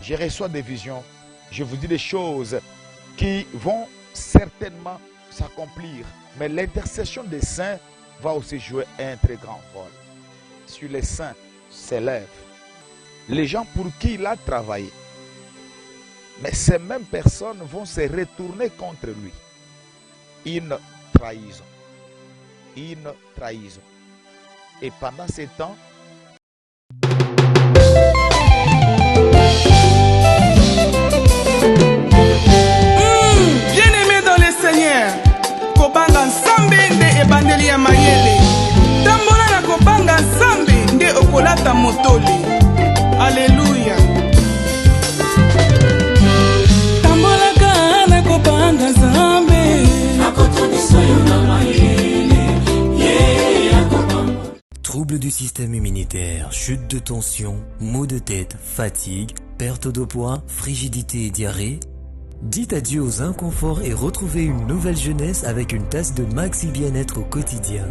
Je reçois des visions. Je vous dis des choses qui vont certainement s'accomplir. Mais l'intercession des saints va aussi jouer un très grand rôle. Sur les saints s'élèvent les gens pour qui il a travaillé. Mais ces mêmes personnes vont se retourner contre lui. Une trahison. Une trahison. Et pendant ces temps, bien-aimé dans le Seigneur, kobanga nsambe nde ebandeli ya mayele. Tambola na kobanga nsambe nde okolata motoli. Alléluia. Tambolaka na kobanga nsambe akotonisoyo na mayele. Troubles du système immunitaire, chute de tension, maux de tête, fatigue, perte de poids, frigidité et diarrhée. Dites adieu aux inconforts et retrouvez une nouvelle jeunesse avec une tasse de Maxi Bien-être au quotidien.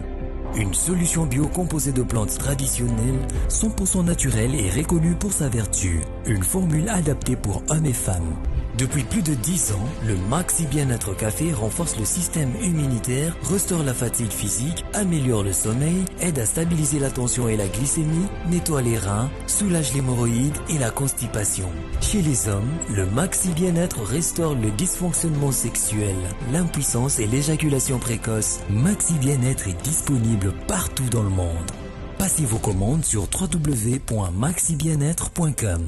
Une solution bio composée de plantes traditionnelles, 100% naturelle et reconnue pour sa vertu. Une formule adaptée pour hommes et femmes. Depuis plus de 10 ans, le Maxi Bien-être Café renforce le système immunitaire, restaure la fatigue physique, améliore le sommeil, aide à stabiliser la tension et la glycémie, nettoie les reins, soulage l'hémorroïde et la constipation. Chez les hommes, le Maxi Bien-être restaure le dysfonctionnement sexuel, l'impuissance et l'éjaculation précoce. Maxi Bien-être est disponible partout dans le monde. Passez vos commandes sur www.maxibienêtre.com.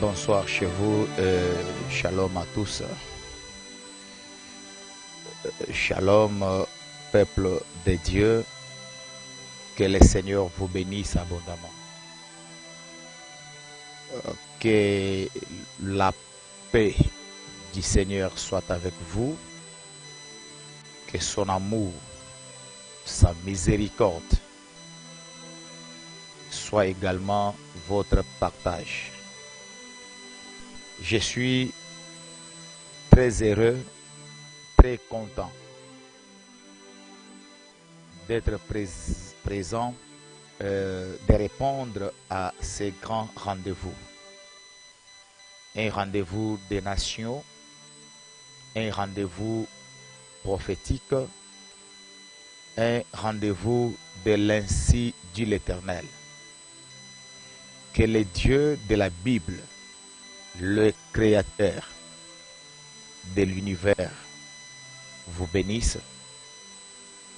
bonsoir chez vous, shalom à tous. Shalom, peuple de Dieu, que le Seigneur vous bénisse abondamment. Que la paix du Seigneur soit avec vous, que son amour, sa miséricorde soit également votre partage. Je suis très heureux, très content d'être présent, de répondre à ces grands rendez-vous. Un rendez-vous des nations, un rendez-vous prophétique, un rendez-vous de l'ainsi dit l'Éternel. Que le Dieu de la Bible, le Créateur de l'univers, vous bénisse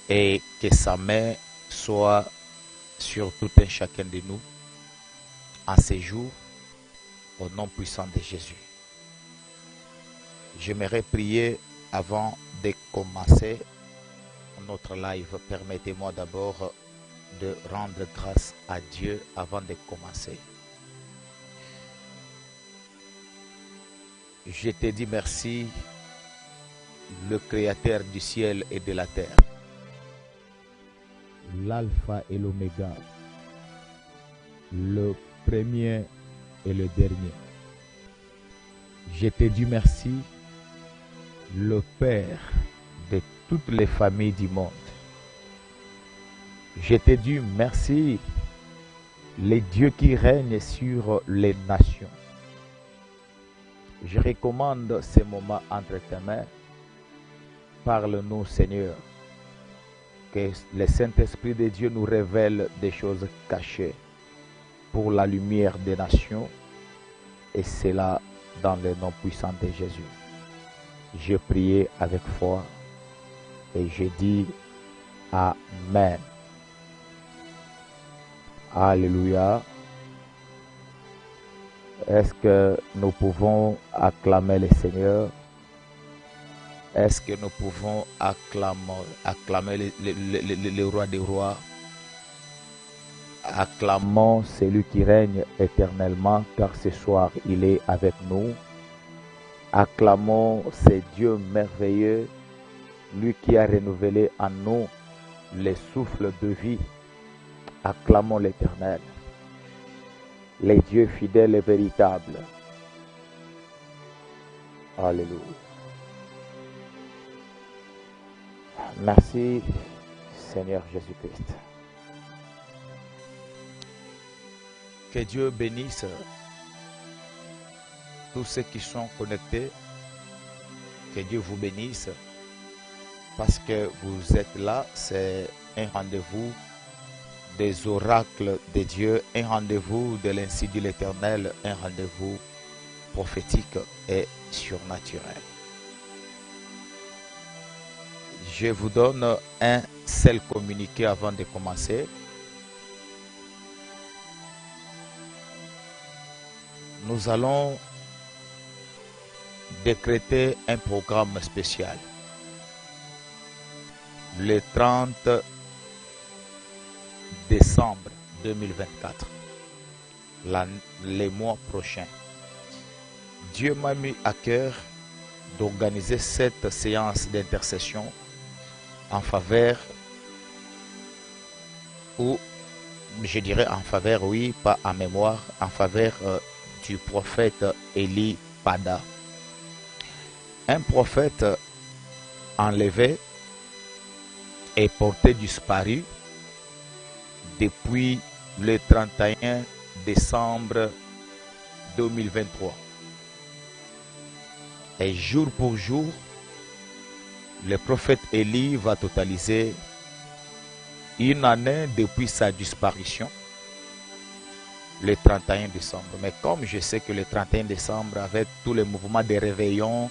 et que sa main soit sur tout un chacun de nous en ces jours, au nom puissant de Jésus. J'aimerais prier avant de commencer notre live. Permettez-moi d'abord de rendre grâce à Dieu avant de commencer. Je te dis merci, le Créateur du ciel et de la terre, l'alpha et l'oméga, le premier et le dernier. Je te dis merci, le Père de toutes les familles du monde. Je te dis merci, le Dieu qui règne sur les nations. Je recommande ces moments entre tes mains. Parle-nous, Seigneur, que le Saint-Esprit de Dieu nous révèle des choses cachées pour la lumière des nations, et cela dans le nom puissant de Jésus. Je prie avec foi et je dis Amen. Alléluia. Est-ce que nous pouvons acclamer le Seigneur? Est-ce que nous pouvons acclamer le roi des rois? Acclamons celui qui règne éternellement, car ce soir il est avec nous. Acclamons ce Dieu merveilleux, lui qui a renouvelé en nous le souffle de vie. Acclamons l'Éternel, les dieux fidèles et véritables. Alléluia. Merci, Seigneur Jésus-Christ. Que Dieu bénisse tous ceux qui sont connectés. Que Dieu vous bénisse parce que vous êtes là. C'est un rendez-vous des oracles de Dieu, un rendez-vous de l'Ainsi dit l'Éternel, un rendez-vous prophétique et surnaturel. Je vous donne un seul communiqué avant de commencer. Nous allons décréter un programme spécial. Le 30 décembre 2024, les mois prochains. Dieu m'a mis à cœur d'organiser cette séance d'intercession en faveur, ou je dirais en faveur, oui, pas en mémoire, en faveur du prophète Eli Pada. Un prophète enlevé et porté disparu depuis le 31 décembre 2023. Et jour pour jour, le prophète Élie va totaliser une année depuis sa disparition, le 31 décembre. Mais comme je sais que le 31 décembre, avec tous les mouvements de réveillon,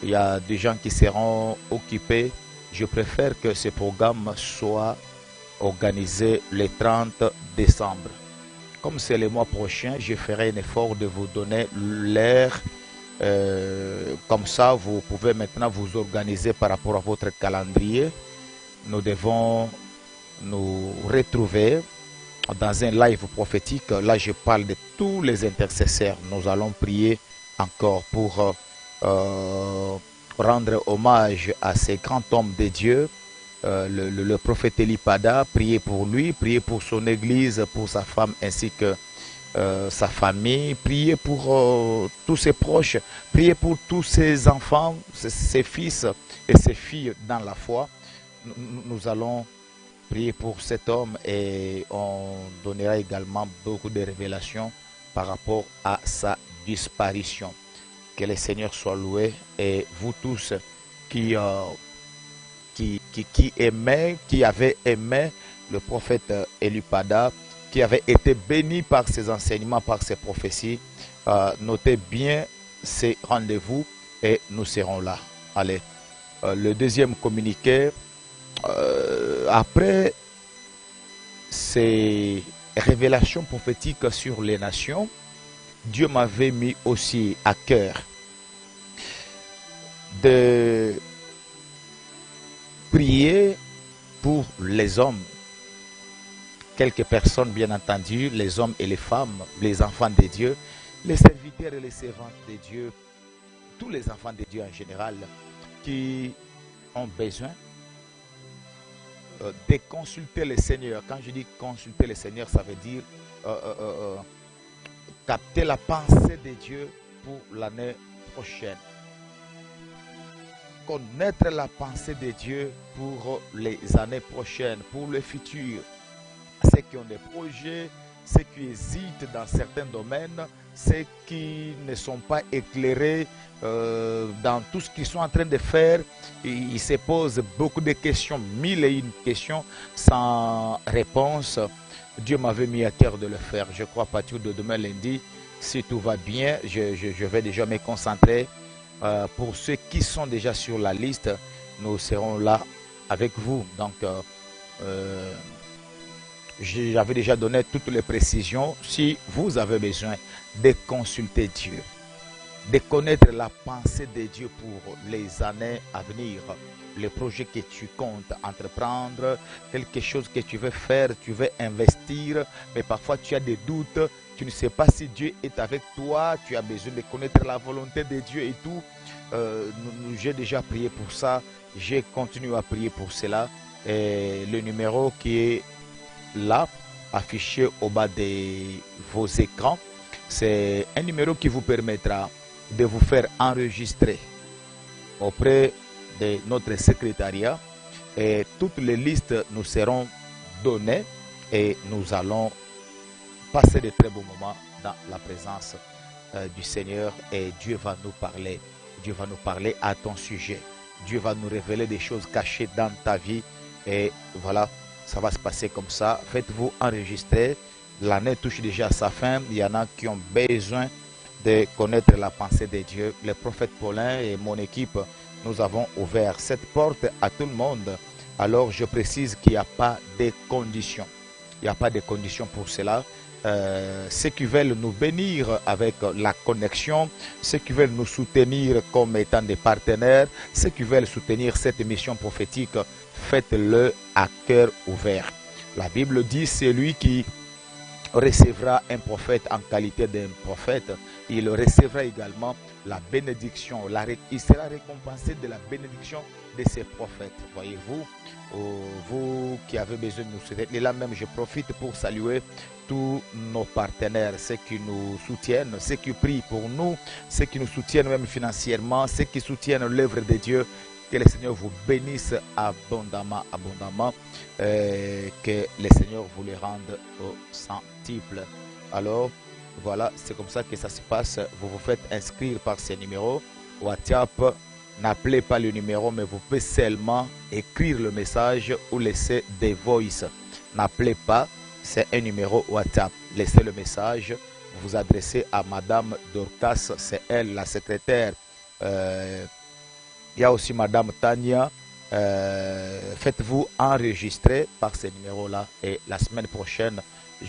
il y a des gens qui seront occupés, je préfère que ce programme soit organisé le 30 décembre. Comme c'est le mois prochain, je ferai un effort de vous donner l'heure. Comme ça, vous pouvez maintenant vous organiser par rapport à votre calendrier. Nous devons nous retrouver dans un live prophétique. Là, je parle de tous les intercesseurs. Nous allons prier encore pour rendre hommage à ces grands hommes de Dieu. Le prophète Eli Pada, prier pour lui, prier pour son église, pour sa femme ainsi que sa famille, prier pour tous ses proches, prier pour tous ses enfants, ses fils et ses filles dans la foi. Nous allons prier pour cet homme et on donnera également beaucoup de révélations par rapport à sa disparition. Que le Seigneur soit loué et vous tous qui aimaient, qui avaient aimé le prophète Eli Pada, qui avait été béni par ses enseignements, par ses prophéties, notez bien ces rendez-vous et nous serons là. Allez, le deuxième communiqué, après ces révélations prophétiques sur les nations, Dieu m'avait mis aussi à cœur de prier pour les hommes. Quelques personnes, bien entendu, les hommes et les femmes, les enfants de Dieu, les serviteurs et les servantes de Dieu, tous les enfants de Dieu en général, qui ont besoin de consulter le Seigneur. Quand je dis consulter le Seigneur, ça veut dire capter la pensée de Dieu pour l'année prochaine. Connaître la pensée de Dieu pour les années prochaines, pour le futur. Ceux qui ont des projets, ceux qui hésitent dans certains domaines, ceux qui ne sont pas éclairés dans tout ce qu'ils sont en train de faire, ils se posent beaucoup de questions, 1001 questions sans réponse. Dieu m'avait mis à cœur de le faire. Je crois à partir de demain lundi, si tout va bien, je vais déjà me concentrer. Pour ceux qui sont déjà sur la liste, nous serons là avec vous. Donc, j'avais déjà donné toutes les précisions. Si vous avez besoin de consulter Dieu, de connaître la pensée de Dieu pour les années à venir, les projets que tu comptes entreprendre, quelque chose que tu veux faire, tu veux investir, mais parfois tu as des doutes, tu ne sais pas si Dieu est avec toi, tu as besoin de connaître la volonté de Dieu et tout. J'ai déjà prié pour ça, j'ai continué à prier pour cela. Et le numéro qui est là, affiché au bas de vos écrans, c'est un numéro qui vous permettra de vous faire enregistrer auprès de notre secrétariat et toutes les listes nous seront données et nous allons passer de très beaux moments dans la présence du Seigneur et Dieu va nous parler. Dieu va nous parler à ton sujet. Dieu va nous révéler des choses cachées dans ta vie et voilà, ça va se passer comme ça. Faites-vous enregistrer. L'année touche déjà à sa fin. Il y en a qui ont besoin de connaître la pensée de Dieu. Le prophète Paulin et mon équipe, nous avons ouvert cette porte à tout le monde. Alors je précise qu'il n'y a pas de conditions. Il n'y a pas de conditions pour cela. Ceux qui veulent nous bénir avec la connexion, ceux qui veulent nous soutenir comme étant des partenaires, ceux qui veulent soutenir cette mission prophétique, faites-le à cœur ouvert. La Bible dit, c'est lui qui recevra un prophète en qualité d'un prophète, il recevra également la bénédiction, il sera récompensé de la bénédiction de ses prophètes. Voyez-vous, vous qui avez besoin de nous soutenir, et là même je profite pour saluer tous nos partenaires, ceux qui nous soutiennent, ceux qui prient pour nous, ceux qui nous soutiennent même financièrement, ceux qui soutiennent l'œuvre de Dieu. Que le Seigneur vous bénisse abondamment, abondamment, que le Seigneur vous les rende au centuple. Alors, voilà, c'est comme ça que ça se passe. Vous vous faites inscrire par ces numéros. WhatsApp, n'appelez pas le numéro, mais vous pouvez seulement écrire le message ou laisser des voices. N'appelez pas, c'est un numéro WhatsApp. Laissez le message, vous vous adressez à Madame Dorcas, c'est elle, la secrétaire. Il y a aussi Madame Tania. Faites-vous enregistrer par ces numéros-là. Et la semaine prochaine,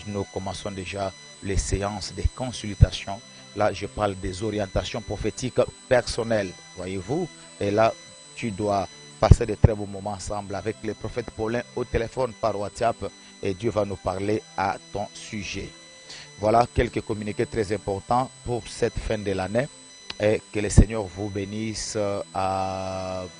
nous commençons déjà les séances de consultation. Là, je parle des orientations prophétiques personnelles. Voyez-vous? Et là, tu dois passer de très beaux moments ensemble avec le prophète Paulin au téléphone par WhatsApp. Et Dieu va nous parler à ton sujet. Voilà quelques communiqués très importants pour cette fin de l'année. Et que le Seigneur vous bénisse abondamment.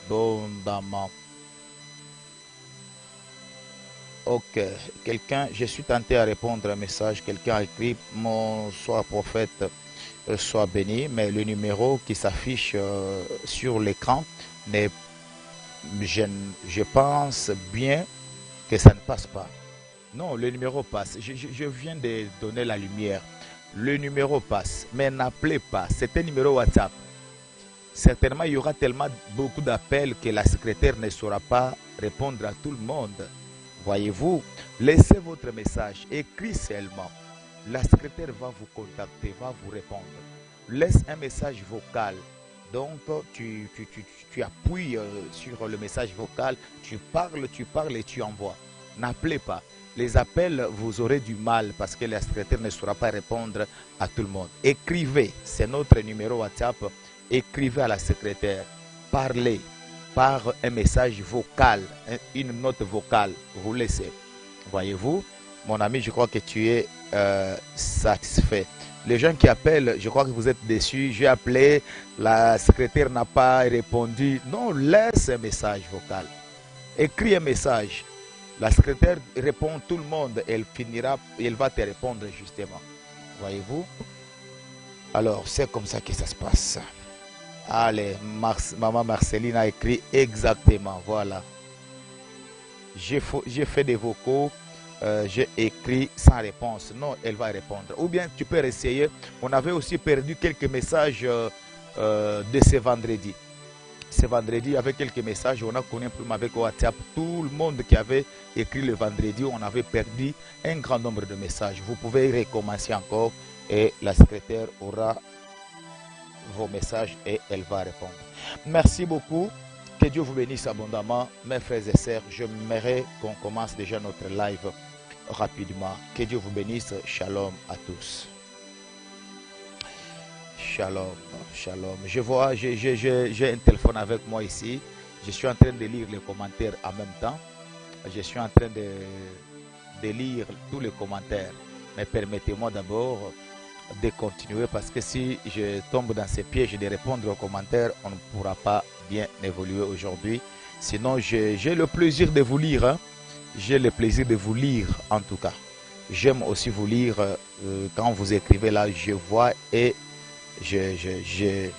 Ok, quelqu'un, je suis tenté à répondre à un message. Quelqu'un a écrit, mon soir prophète, soit béni, mais le numéro qui s'affiche sur l'écran, je pense bien que ça ne passe pas. Non, le numéro passe. Je viens de donner la lumière. Le numéro passe, mais n'appelez pas. C'est un numéro WhatsApp. Certainement, il y aura tellement beaucoup d'appels que la secrétaire ne saura pas répondre à tout le monde. Voyez-vous, laissez votre message, écrit seulement. La secrétaire va vous contacter, va vous répondre. Laisse un message vocal. Donc, tu appuies sur le message vocal, tu parles et tu envoies. N'appelez pas. Les appels, vous aurez du mal parce que la secrétaire ne saura pas répondre à tout le monde. Écrivez, c'est notre numéro WhatsApp. Écrivez à la secrétaire. Parlez par un message vocal, une note vocale. Vous laissez. Voyez-vous, mon ami, je crois que tu es satisfait. Les gens qui appellent, je crois que vous êtes déçus. J'ai appelé, la secrétaire n'a pas répondu. Non, laisse un message vocal. Écris un message. La secrétaire répond tout le monde, elle va te répondre justement. Voyez-vous? Alors, c'est comme ça que ça se passe. Allez, maman Marceline a écrit exactement, voilà. J'ai fait des vocaux, j'ai écrit sans réponse. Non, elle va répondre. Ou bien tu peux essayer. On avait aussi perdu quelques messages de ce vendredi. Ce vendredi, avec quelques messages, on a connu un problème avec WhatsApp. Tout le monde qui avait écrit le vendredi, on avait perdu un grand nombre de messages. Vous pouvez recommencer encore et la secrétaire aura vos messages et elle va répondre. Merci beaucoup. Que Dieu vous bénisse abondamment. Mes frères et sœurs, j'aimerais qu'on commence déjà notre live rapidement. Que Dieu vous bénisse. Shalom à tous. Shalom, shalom. Je vois, j'ai un téléphone avec moi ici. Je suis en train de lire les commentaires en même temps. Je suis en train de lire tous les commentaires. Mais permettez-moi d'abord de continuer parce que si je tombe dans ces pièges de répondre aux commentaires, on ne pourra pas bien évoluer aujourd'hui. Sinon, j'ai le plaisir de vous lire. Hein. J'ai le plaisir de vous lire en tout cas. J'aime aussi vous lire quand vous écrivez là, je vois et je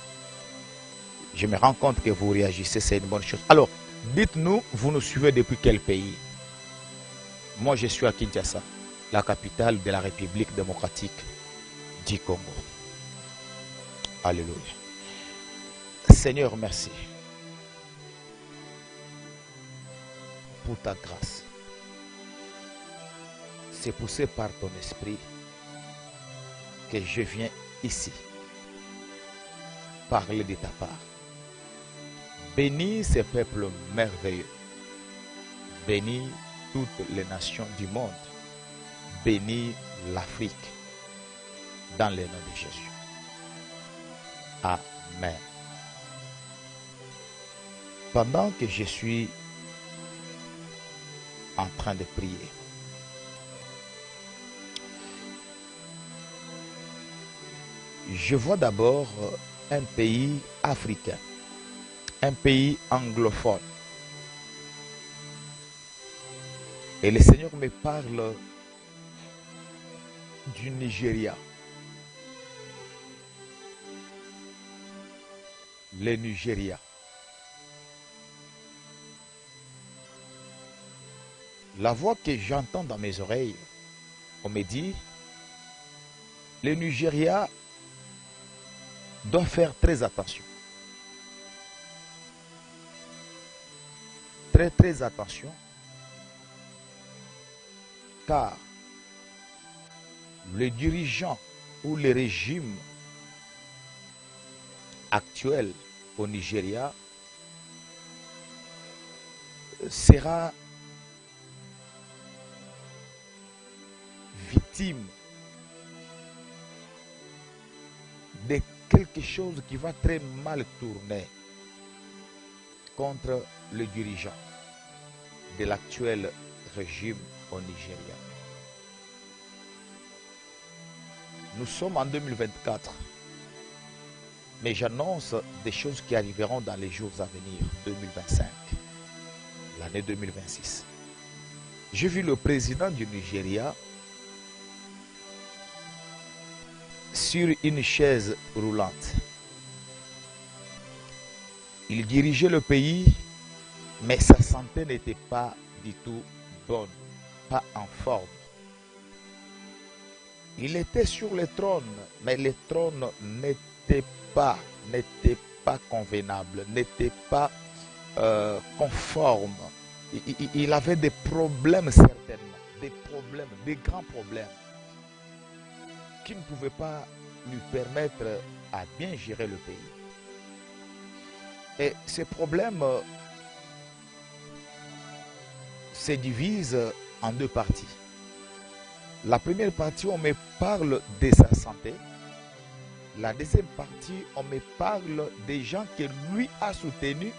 me rends compte que vous réagissez, c'est une bonne chose. Alors, Dites-nous, vous nous suivez depuis quel pays? Moi, je suis à Kinshasa, la capitale de la République démocratique du Congo. Alléluia. Seigneur, merci pour ta grâce. C'est poussé par ton esprit que je viens ici parler de ta part. Bénis ces peuples merveilleux. Bénis toutes les nations du monde. Bénis l'Afrique dans le nom de Jésus. Amen. Pendant que je suis en train de prier, je vois d'abord un pays africain, un pays anglophone. Et le Seigneur me parle du Nigeria. Le Nigeria. La voix que j'entends dans mes oreilles, on me dit, le Nigeria doit faire très attention. Très attention. Car le dirigeant ou le régime actuel au Nigeria sera victime de quelque chose qui va très mal tourner contre le dirigeant de l'actuel régime au Nigeria. Nous sommes en 2024, mais j'annonce des choses qui arriveront dans les jours à venir, 2025, l'année 2026. J'ai vu le président du Nigeria sur une chaise roulante. Il dirigeait le pays, mais sa santé n'était pas du tout bonne, pas en forme. Il était sur le trône, mais le trône n'était pas convenable, n'était pas conforme. Il avait des problèmes certainement, des grands problèmes qui ne pouvaient pas lui permettre à bien gérer le pays. Et ces problèmes se divisent en deux parties. La première partie, on me parle de sa santé. La deuxième partie, on me parle des gens que lui a soutenus,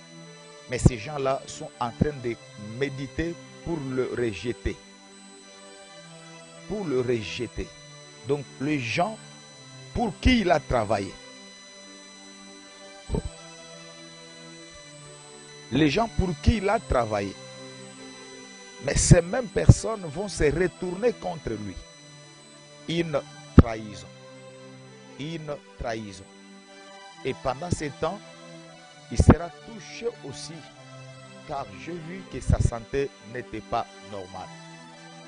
mais ces gens-là sont en train de méditer pour le rejeter. Pour le rejeter. Donc, les gens pour qui il a travaillé. Les gens pour qui il a travaillé. Mais ces mêmes personnes vont se retourner contre lui. Une trahison. Une trahison. Et pendant ce temps, il sera touché aussi, car j'ai vu que sa santé n'était pas normale.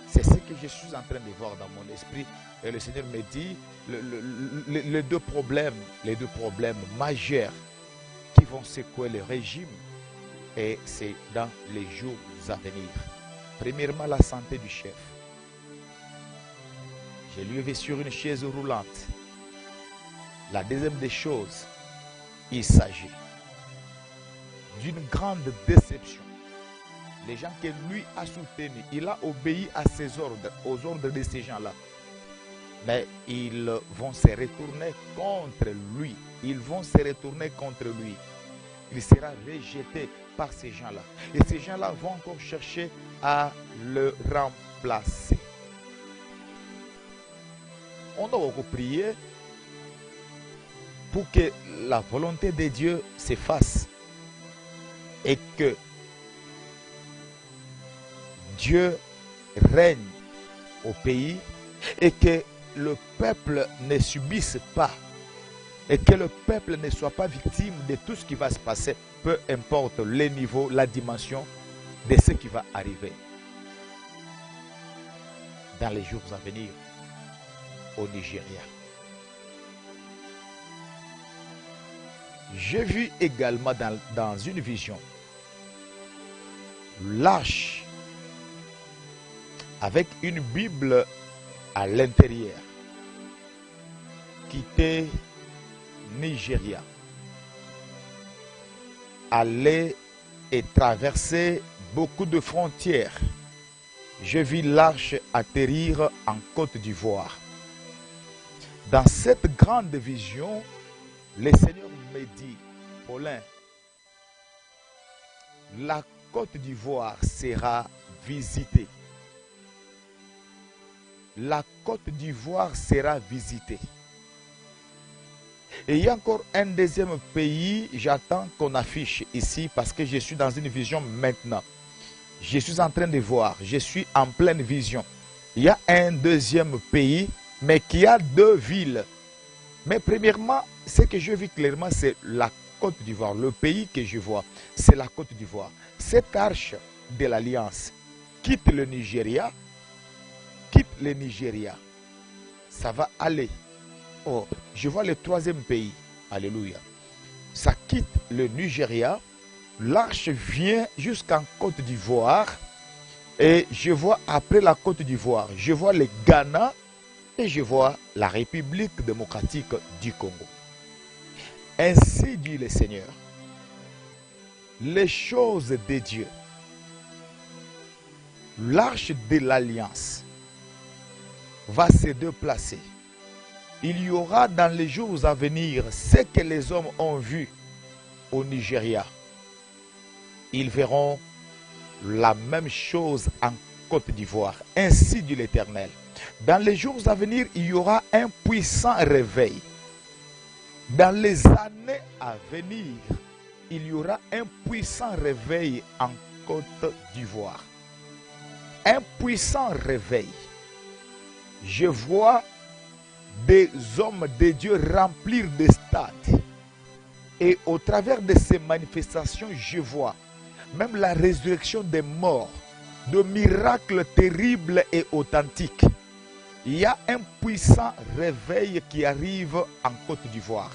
C'est ce que je suis en train de voir dans mon esprit. Et le Seigneur me dit, les deux problèmes majeurs qui vont secouer le régime, et c'est dans les jours à venir. Premièrement, la santé du chef. Je lui ai vu sur une chaise roulante. La deuxième des choses, il s'agit d'une grande déception. Les gens que lui a soutenus, il a obéi à ses ordres, aux ordres de ces gens-là. Mais ils vont se retourner contre lui. Ils vont se retourner contre lui. Il sera rejeté par ces gens-là. Et ces gens-là vont encore chercher à le remplacer. On doit beaucoup prier pour que la volonté de Dieu se fasse et que Dieu règne au pays et que le peuple ne subisse pas et que le peuple ne soit pas victime de tout ce qui va se passer, peu importe les niveaux, la dimension de ce qui va arriver dans les jours à venir au Nigeria. J'ai vu également dans une vision l'arche avec une Bible à l'intérieur quitter Nigeria, aller et traverser beaucoup de frontières. Je vis l'arche atterrir en Côte d'Ivoire. Dans cette grande vision, le Seigneur me dit, Paulin, la Côte d'Ivoire sera visitée. La Côte d'Ivoire sera visitée. Et il y a encore un deuxième pays, j'attends qu'on affiche ici parce que je suis dans une vision maintenant. Je suis en train de voir, je suis en pleine vision. Il y a un deuxième pays, mais qui a deux villes. Mais premièrement, ce que je vis clairement, c'est la Côte d'Ivoire. Le pays que je vois, c'est la Côte d'Ivoire. Cette arche de l'Alliance quitte le Nigeria. Ça va aller. Oh, je vois le troisième pays. Alléluia. Ça quitte le Nigeria. L'arche vient jusqu'en Côte d'Ivoire. Et je vois après la Côte d'Ivoire, je vois le Ghana et je vois la République démocratique du Congo. Ainsi dit le Seigneur, les choses de Dieu, l'arche de l'Alliance va se déplacer. Il y aura dans les jours à venir ce que les hommes ont vu au Nigeria. Ils verront la même chose en Côte d'Ivoire. Ainsi dit l'Éternel. Dans les jours à venir, il y aura un puissant réveil. Dans les années à venir, il y aura un puissant réveil en Côte d'Ivoire. Un puissant réveil. Je vois des hommes de Dieu remplir des stades. Et au travers de ces manifestations, je vois même la résurrection des morts, de miracles terribles et authentiques. Il y a un puissant réveil qui arrive en Côte d'Ivoire.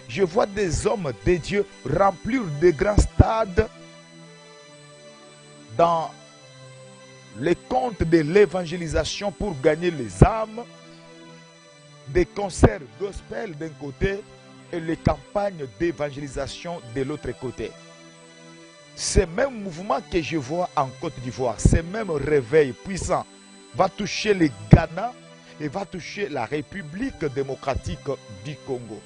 Je vois des hommes de Dieu remplir de grands stades dans les comptes de l'évangélisation pour gagner les âmes, des concerts gospel d'un côté et les campagnes d'évangélisation de l'autre côté. Ce même mouvement que je vois en Côte d'Ivoire, ce même réveil puissant va toucher le Ghana et va toucher la République démocratique du Congo.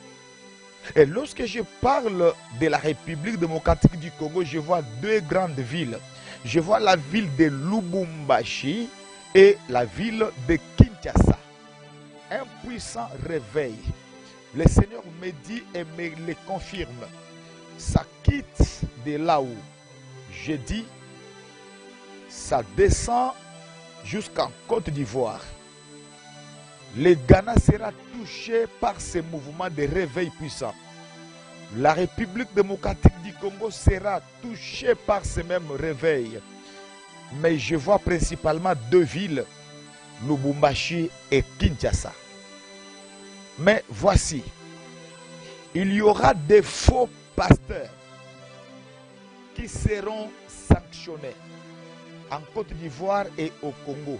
Et lorsque je parle de la République démocratique du Congo, je vois deux grandes villes. Je vois la ville de Lubumbashi et la ville de Kinshasa. Un puissant réveil. Le Seigneur me dit et me le confirme. Ça quitte de là où j'ai dit, ça descend jusqu'en Côte d'Ivoire. Le Ghana sera touché par ces mouvements de réveil puissant. La République démocratique du Congo sera touchée par ces mêmes réveils. Mais je vois principalement deux villes, Lubumbashi et Kinshasa. Mais voici, il y aura des faux pasteurs qui seront sanctionnés en Côte d'Ivoire et au Congo.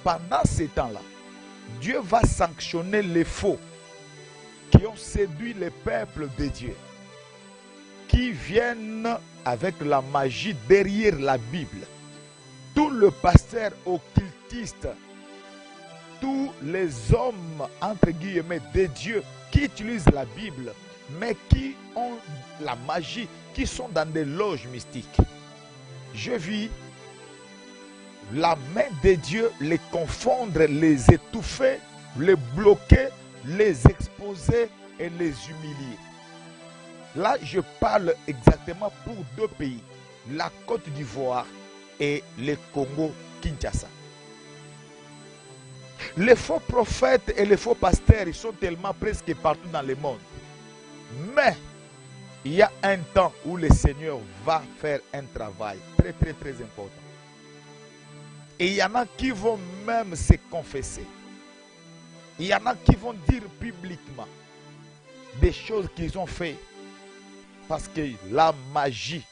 Pendant ces temps-là, Dieu va sanctionner les faux qui ont séduit les peuples de Dieu, qui viennent avec la magie derrière la Bible. Tout le pasteur occultiste, tous les hommes, entre guillemets, de Dieu qui utilisent la Bible, mais qui ont la magie, qui sont dans des loges mystiques. Je vis la main de Dieu les confondre, les étouffer, les bloquer, les exposer et les humilier. Là, je parle exactement pour deux pays, la Côte d'Ivoire et le Congo-Kinshasa. Les faux prophètes et les faux pasteurs, ils sont tellement presque partout dans le monde. Mais il y a un temps où le Seigneur va faire un travail très très très important. Et il y en a qui vont même se confesser. Il y en a qui vont dire publiquement des choses qu'ils ont fait. Parce que la magie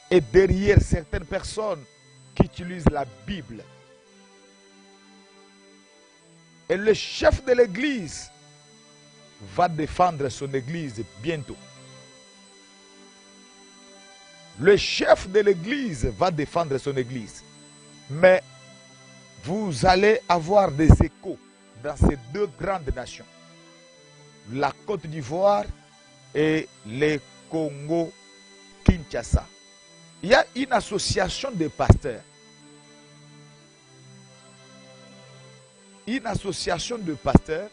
est derrière certaines personnes qui utilisent la Bible. Et le chef de l'église va défendre son église bientôt. Le chef de l'église va défendre son église. Mais vous allez avoir des échos dans ces deux grandes nations. La Côte d'Ivoire et le Congo-Kinshasa. Il y a une association de pasteurs. Une association de pasteurs,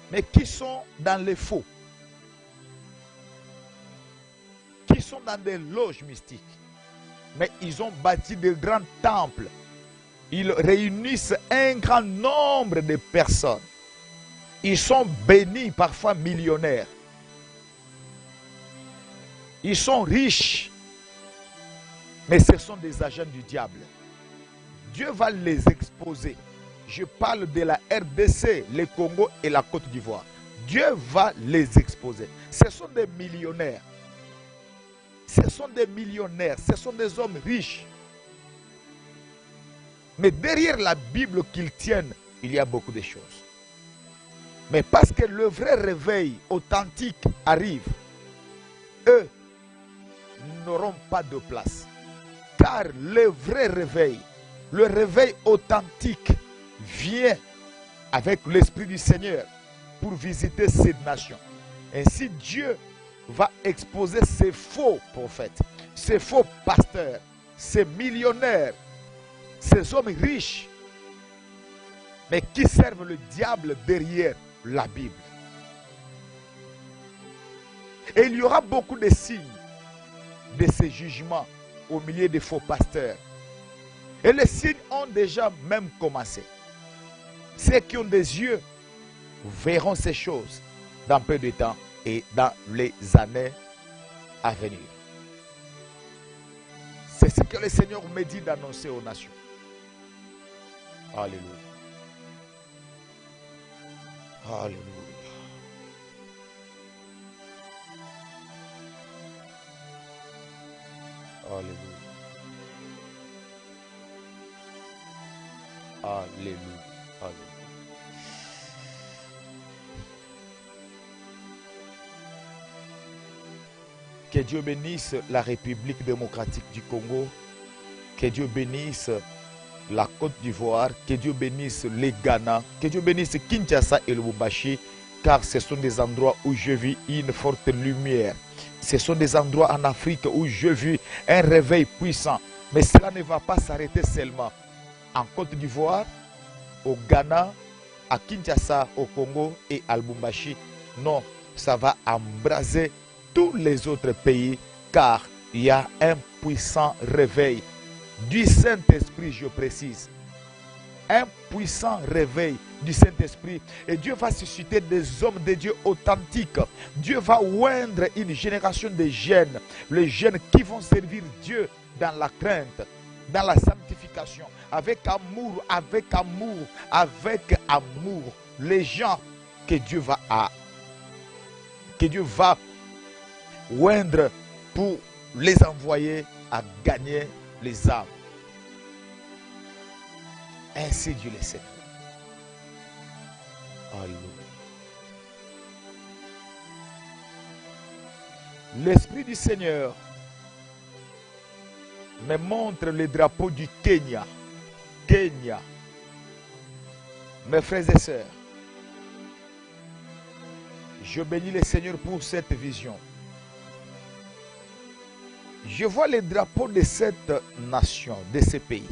mais qui sont dans les faux. Qui sont dans des loges mystiques. Mais ils ont bâti de grands temples. Ils réunissent un grand nombre de personnes. Ils sont bénis, parfois millionnaires. Ils sont riches. Mais ce sont des agents du diable. Dieu va les exposer. Je parle de la RDC, le Congo et la Côte d'Ivoire. Dieu va les exposer. Ce sont des millionnaires. Ce sont des millionnaires. Ce sont des hommes riches. Mais derrière la Bible qu'ils tiennent, il y a beaucoup de choses. Mais parce que le vrai réveil authentique arrive, eux n'auront pas de place. Car le vrai réveil, le réveil authentique vient avec l'Esprit du Seigneur pour visiter cette nation. Ainsi Dieu va exposer ces faux prophètes, ces faux pasteurs, ces millionnaires, ces hommes riches, mais qui servent le diable derrière la Bible. Et il y aura beaucoup de signes de ces jugements au milieu des faux pasteurs. Et les signes ont déjà même commencé. Ceux qui ont des yeux verront ces choses dans peu de temps et dans les années à venir. C'est ce que le Seigneur me dit d'annoncer aux nations. Alléluia. Alléluia. Alléluia. Alléluia. Alléluia. Que Dieu bénisse la République démocratique du Congo. Que Dieu bénisse la Côte d'Ivoire. Que Dieu bénisse les Ghana. Que Dieu bénisse Kinshasa et Lubumbashi. Car ce sont des endroits où je vis une forte lumière. Ce sont des endroits en Afrique où je vis un réveil puissant. Mais cela ne va pas s'arrêter seulement en Côte d'Ivoire, au Ghana, à Kinshasa, au Congo et à Lubumbashi. Non, ça va embraser tous les autres pays, car il y a un puissant réveil du Saint-Esprit, je précise. Un puissant réveil du Saint-Esprit. Et Dieu va susciter des hommes de Dieu authentiques. Dieu va oindre une génération de jeunes. Les jeunes qui vont servir Dieu dans la crainte, dans la sanctification, avec amour, avec amour, avec amour. Les gens que Dieu va oindre pour les envoyer à gagner les âmes. Ainsi Dieu le sait. Alléluia. L'Esprit du Seigneur me montre le drapeau du Kenya. Kenya. Mes frères et sœurs, je bénis le Seigneur pour cette vision. Je vois les drapeaux de cette nation, de ce pays.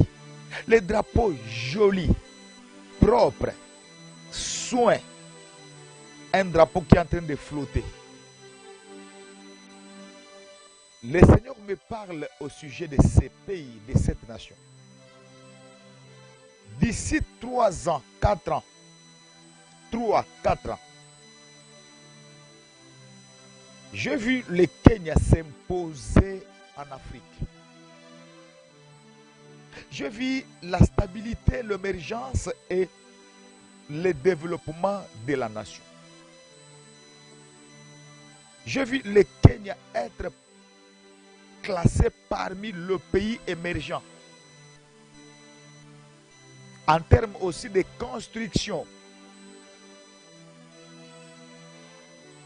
Les drapeaux jolis, propres, soins. Un drapeau qui est en train de flotter. Le Seigneur me parle au sujet de ces pays, de cette nation. d'ici 3 ans, 4 ans, 4 ans, j'ai vu le Kenya s'imposer en Afrique. J'ai vu la stabilité, l'émergence et le développement de la nation. J'ai vu le Kenya être classé parmi le pays émergent. En termes aussi de construction.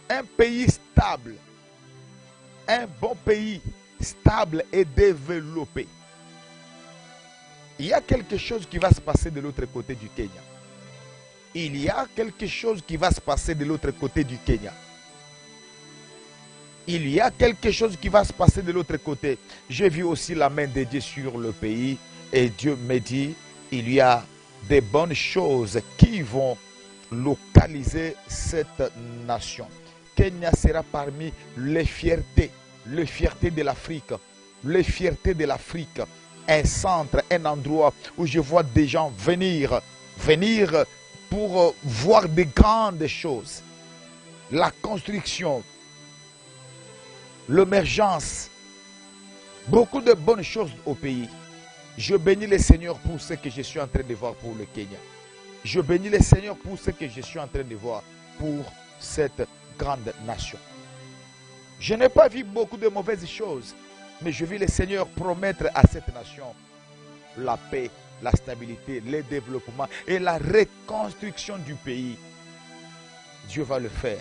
Un pays stable. Un bon pays stable et développé. Il y a quelque chose qui va se passer de l'autre côté du Kenya. Il y a quelque chose qui va se passer de l'autre côté du Kenya. Il y a quelque chose qui va se passer de l'autre côté. J'ai vu aussi la main de Dieu sur le pays et Dieu me dit, il y a des bonnes choses qui vont localiser cette nation. Kenya sera parmi les fiertés de l'Afrique, les fiertés de l'Afrique. Un centre, un endroit où je vois des gens venir pour voir de grandes choses. La construction, l'émergence, beaucoup de bonnes choses au pays. Je bénis le Seigneur pour ce que je suis en train de voir pour le Kenya. Je bénis le Seigneur pour ce que je suis en train de voir pour cette grande nation. Je n'ai pas vu beaucoup de mauvaises choses, mais je vis le Seigneur promettre à cette nation la paix, la stabilité, le développement et la reconstruction du pays. Dieu va le faire.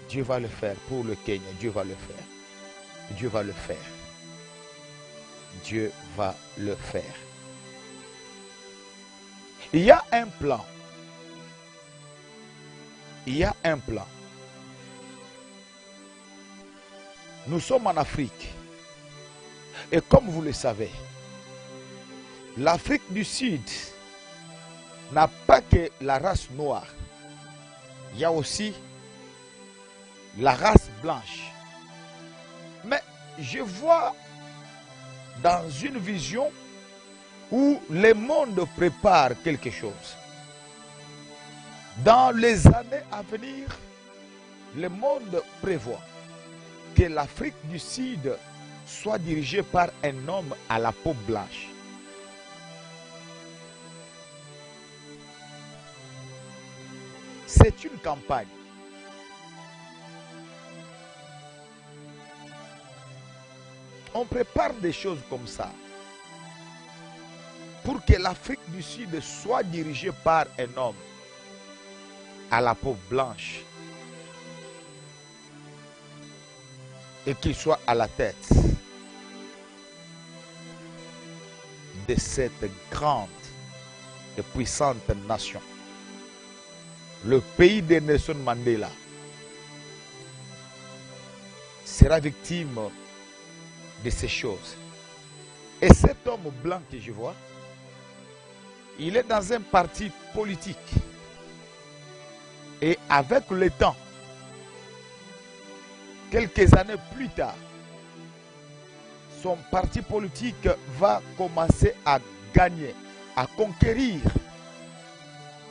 Dieu va le faire pour le Kenya. Dieu va le faire. Dieu va le faire. Dieu va le faire. Il y a un plan. Il y a un plan. Nous sommes en Afrique. Et comme vous le savez, l'Afrique du Sud n'a pas que la race noire. Il y a aussi la race blanche. Mais je vois dans une vision où le monde prépare quelque chose. Dans les années à venir, le monde prévoit que l'Afrique du Sud soit dirigée par un homme à la peau blanche. C'est une campagne. On prépare des choses comme ça pour que l'Afrique du Sud soit dirigée par un homme à la peau blanche et qu'il soit à la tête de cette grande et puissante nation. Le pays de Nelson Mandela sera victime de ces choses. Et cet homme blanc que je vois, il est dans un parti politique. Et avec le temps, quelques années plus tard, son parti politique va commencer à gagner, à conquérir,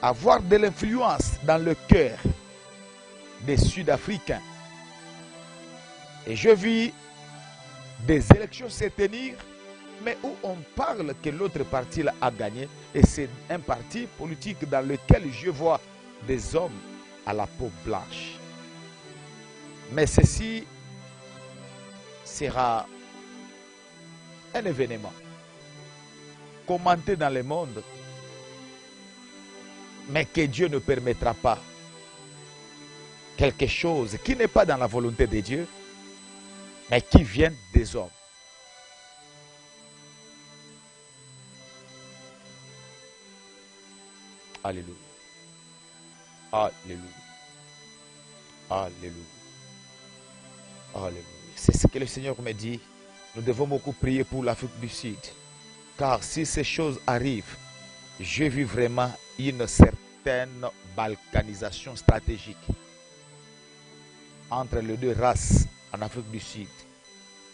à avoir de l'influence dans le cœur des Sud-Africains. Et je vis des élections se tenir, mais où on parle que l'autre parti a gagné, et c'est un parti politique dans lequel je vois des hommes à la peau blanche. Mais ceci sera un événement commenté dans le monde, mais que Dieu ne permettra pas quelque chose qui n'est pas dans la volonté de Dieu, mais qui vient des hommes. Alléluia. Alléluia. Alléluia. Alléluia. C'est ce que le Seigneur me dit. Nous devons beaucoup prier pour l'Afrique du Sud. Car si ces choses arrivent, je vis vraiment une certaine balkanisation stratégique entre les deux races en Afrique du Sud,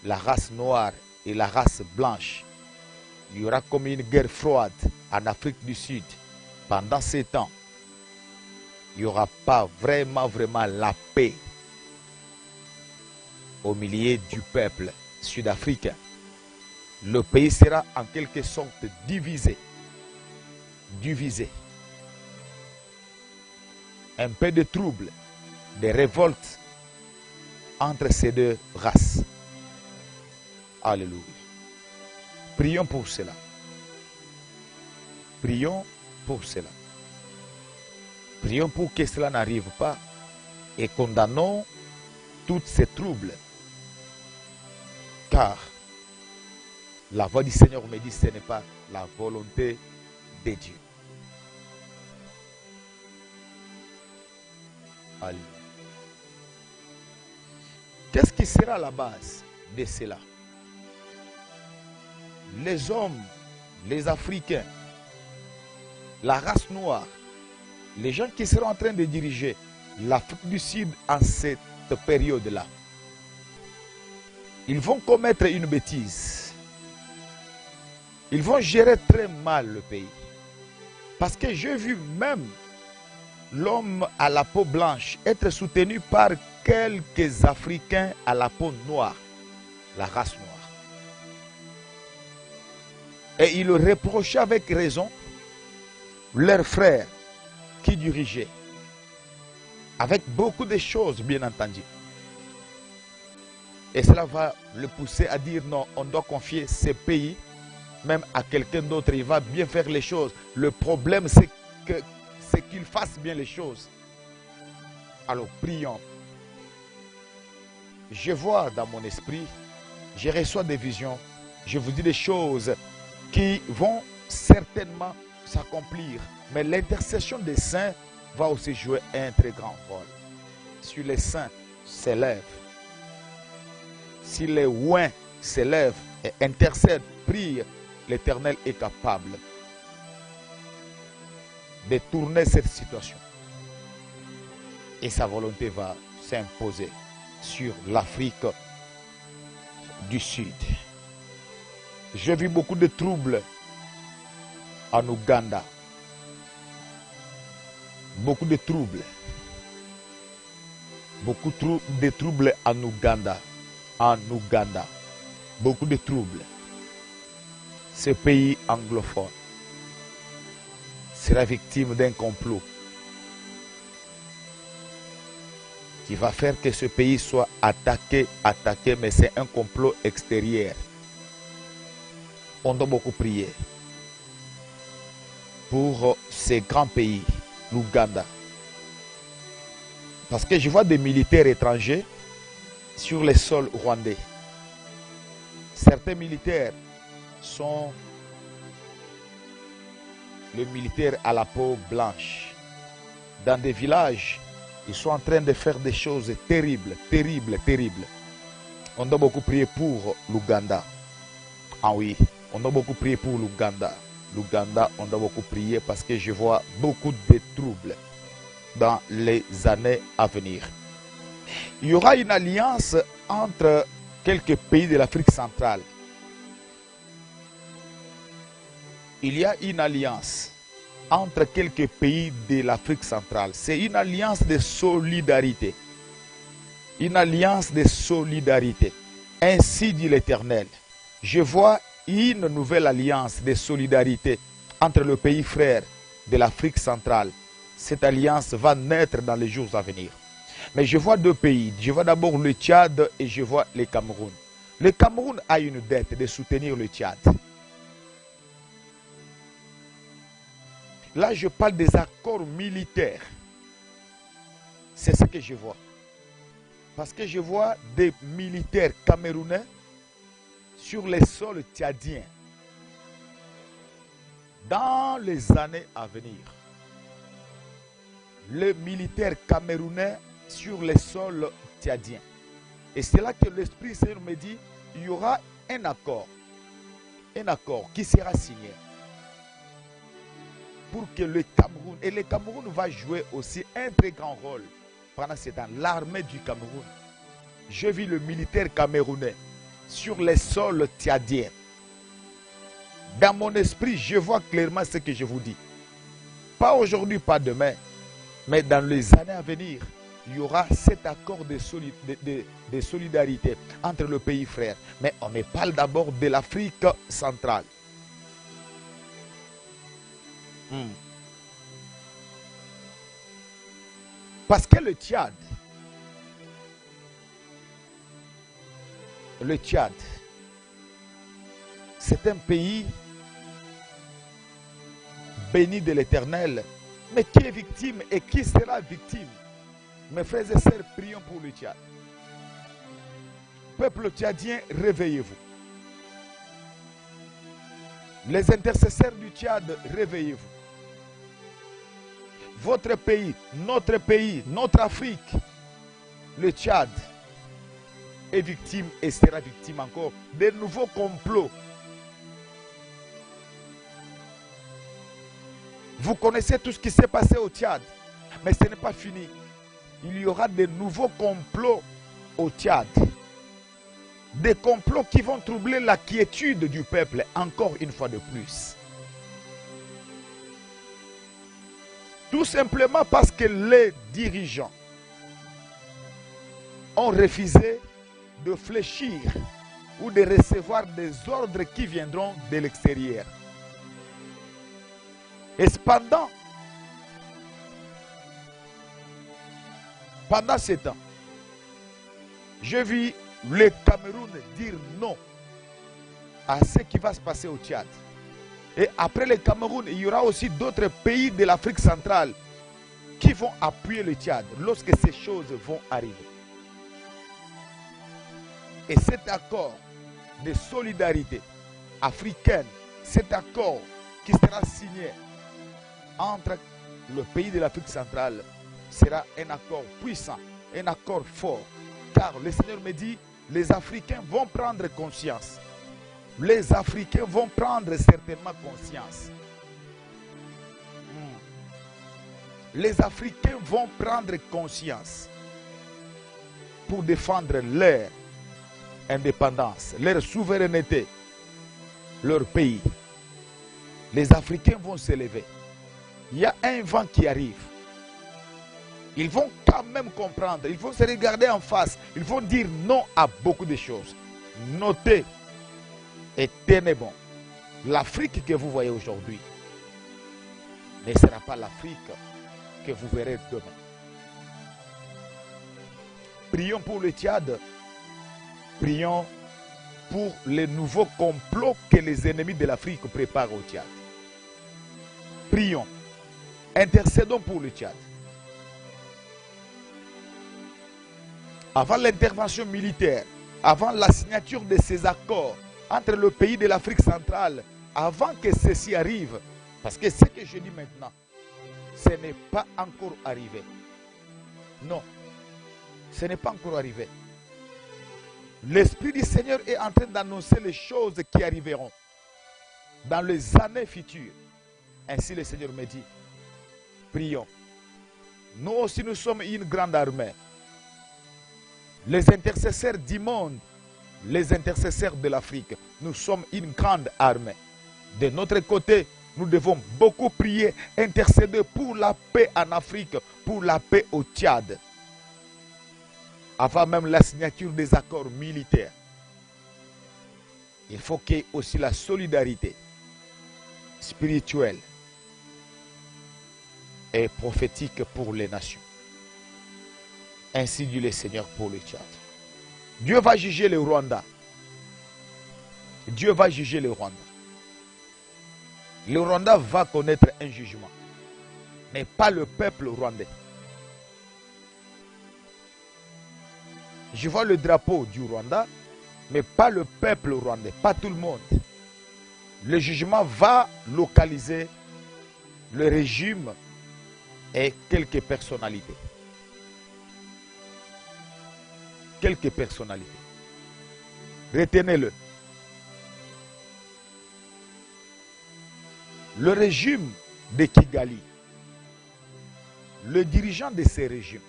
la race noire et la race blanche. Il y aura comme une guerre froide en Afrique du Sud, pendant ces temps, il n'y aura pas vraiment la paix au milieu du peuple sud-africain. Le pays sera en quelque sorte divisé. Un peu de trouble, des révoltes entre ces deux races. Alléluia. Prions pour cela. Prions pour cela. Prions pour que cela n'arrive pas et condamnons tous ces troubles. Car la voix du Seigneur me dit que ce n'est pas la volonté de Dieu. Alléluia. Qu'est-ce qui sera la base de cela? Les hommes, les Africains, la race noire, les gens qui seront en train de diriger l'Afrique du Sud en cette période-là, ils vont commettre une bêtise. Ils vont gérer très mal le pays. Parce que j'ai vu même l'homme à la peau blanche être soutenu par quelques Africains à la peau noire, la race noire. Et il reprochait avec raison leurs frères qui dirigeaient, avec beaucoup de choses bien entendu. Et cela va le pousser à dire non, on doit confier ces pays même à quelqu'un d'autre, il va bien faire les choses. Le problème c'est qu'il fasse bien les choses. Alors prions. Je vois dans mon esprit, je reçois des visions, je vous dis des choses qui vont certainement s'accomplir. Mais l'intercession des saints va aussi jouer un très grand rôle. Si les saints s'élèvent, si les ouins s'élèvent et intercèdent, prient, l'Éternel est capable de tourner cette situation. Et sa volonté va s'imposer sur l'Afrique du Sud. J'ai vu beaucoup de troubles en Ouganda. Beaucoup de troubles. Beaucoup de troubles en Ouganda. En Ouganda. Beaucoup de troubles. Ce pays anglophone sera victime d'un complot qui va faire que ce pays soit attaqué, mais c'est un complot extérieur. On doit beaucoup prier pour ces grands pays, l'Ouganda. Parce que je vois des militaires étrangers sur les sols rwandais. Certains militaires sont les militaires à la peau blanche. Dans des villages, ils sont en train de faire des choses terribles. On doit beaucoup prier pour l'Ouganda. Ah oui, on doit beaucoup prier pour l'Ouganda. L'Ouganda, on doit beaucoup prier parce que je vois beaucoup de troubles dans les années à venir. Il y aura une alliance entre quelques pays de l'Afrique centrale. Il y a une alliance entre quelques pays de l'Afrique centrale. C'est une alliance de solidarité. Une alliance de solidarité. Ainsi dit l'Éternel. Je vois une nouvelle alliance de solidarité entre le pays frère de l'Afrique centrale. Cette alliance va naître dans les jours à venir. Mais je vois deux pays. Je vois d'abord le Tchad et je vois le Cameroun. Le Cameroun a une dette de soutenir le Tchad. Là, je parle des accords militaires. C'est ce que je vois. Parce que je vois des militaires camerounais sur les sols tchadiens dans les années à venir. Les militaires camerounais sur les sols tchadiens. Et c'est là que l'Esprit Saint me dit, il y aura un accord qui sera signé pour que le Cameroun, et le Cameroun va jouer aussi un très grand rôle pendant ce temps, l'armée du Cameroun. Je vis le militaire camerounais sur les sols tchadiens Dans mon esprit, je vois clairement ce que je vous dis. Pas aujourd'hui, pas demain, mais dans les années à venir, il y aura cet accord de solidarité entre le pays frère. Mais on me parle d'abord de l'Afrique centrale. Parce que le Tchad, c'est un pays béni de l'Éternel, mais qui est victime et qui sera victime. Mes frères et sœurs, prions pour le Tchad. Peuple tchadien, réveillez-vous. Les intercesseurs du Tchad, réveillez-vous. Votre pays, notre Afrique, le Tchad est victime et sera victime encore de nouveaux complots. Vous connaissez tout ce qui s'est passé au Tchad, mais ce n'est pas fini. Il y aura de nouveaux complots au Tchad. Des complots qui vont troubler la quiétude du peuple encore une fois de plus. Tout simplement parce que les dirigeants ont refusé de fléchir ou de recevoir des ordres qui viendront de l'extérieur. Et cependant, pendant ce temps, je vis le Cameroun dire non à ce qui va se passer au Tchad. Et après le Cameroun, il y aura aussi d'autres pays de l'Afrique centrale qui vont appuyer le Tchad lorsque ces choses vont arriver. Et cet accord de solidarité africaine, cet accord qui sera signé entre le pays de l'Afrique centrale sera un accord puissant, un accord fort. Car le Seigneur me dit, les Africains vont prendre conscience. Les Africains vont prendre certainement conscience. Les Africains vont prendre conscience pour défendre leur indépendance, leur souveraineté, leur pays. Les Africains vont s'élever. Il y a un vent qui arrive. Ils vont quand même comprendre. Ils vont se regarder en face. Ils vont dire non à beaucoup de choses. Notez et tenez bon. L'Afrique que vous voyez aujourd'hui ne sera pas l'Afrique que vous verrez demain. Prions pour le Tchad. Prions pour les nouveaux complots que les ennemis de l'Afrique préparent au Tchad. Prions. Intercédons pour le Tchad. Avant l'intervention militaire, avant la signature de ces accords entre le pays de l'Afrique centrale, avant que ceci arrive, parce que ce que je dis maintenant, ce n'est pas encore arrivé. Non, ce n'est pas encore arrivé. L'Esprit du Seigneur est en train d'annoncer les choses qui arriveront dans les années futures. Ainsi le Seigneur me dit, prions. Nous aussi nous sommes une grande armée. Les intercesseurs du monde, les intercesseurs de l'Afrique, nous sommes une grande armée. De notre côté, nous devons beaucoup prier, intercéder pour la paix en Afrique, pour la paix au Tchad. Avant même la signature des accords militaires. Il faut qu'il y ait aussi la solidarité spirituelle et prophétique pour les nations. Ainsi dit le Seigneur pour le Tchad. Dieu va juger le Rwanda. Dieu va juger le Rwanda. Le Rwanda va connaître un jugement, mais pas le peuple rwandais. Je vois le drapeau du Rwanda, mais pas le peuple rwandais, pas tout le monde. Le jugement va localiser le régime et quelques personnalités. Quelques personnalités. Retenez-le. Le régime de Kigali, le dirigeant de ces régimes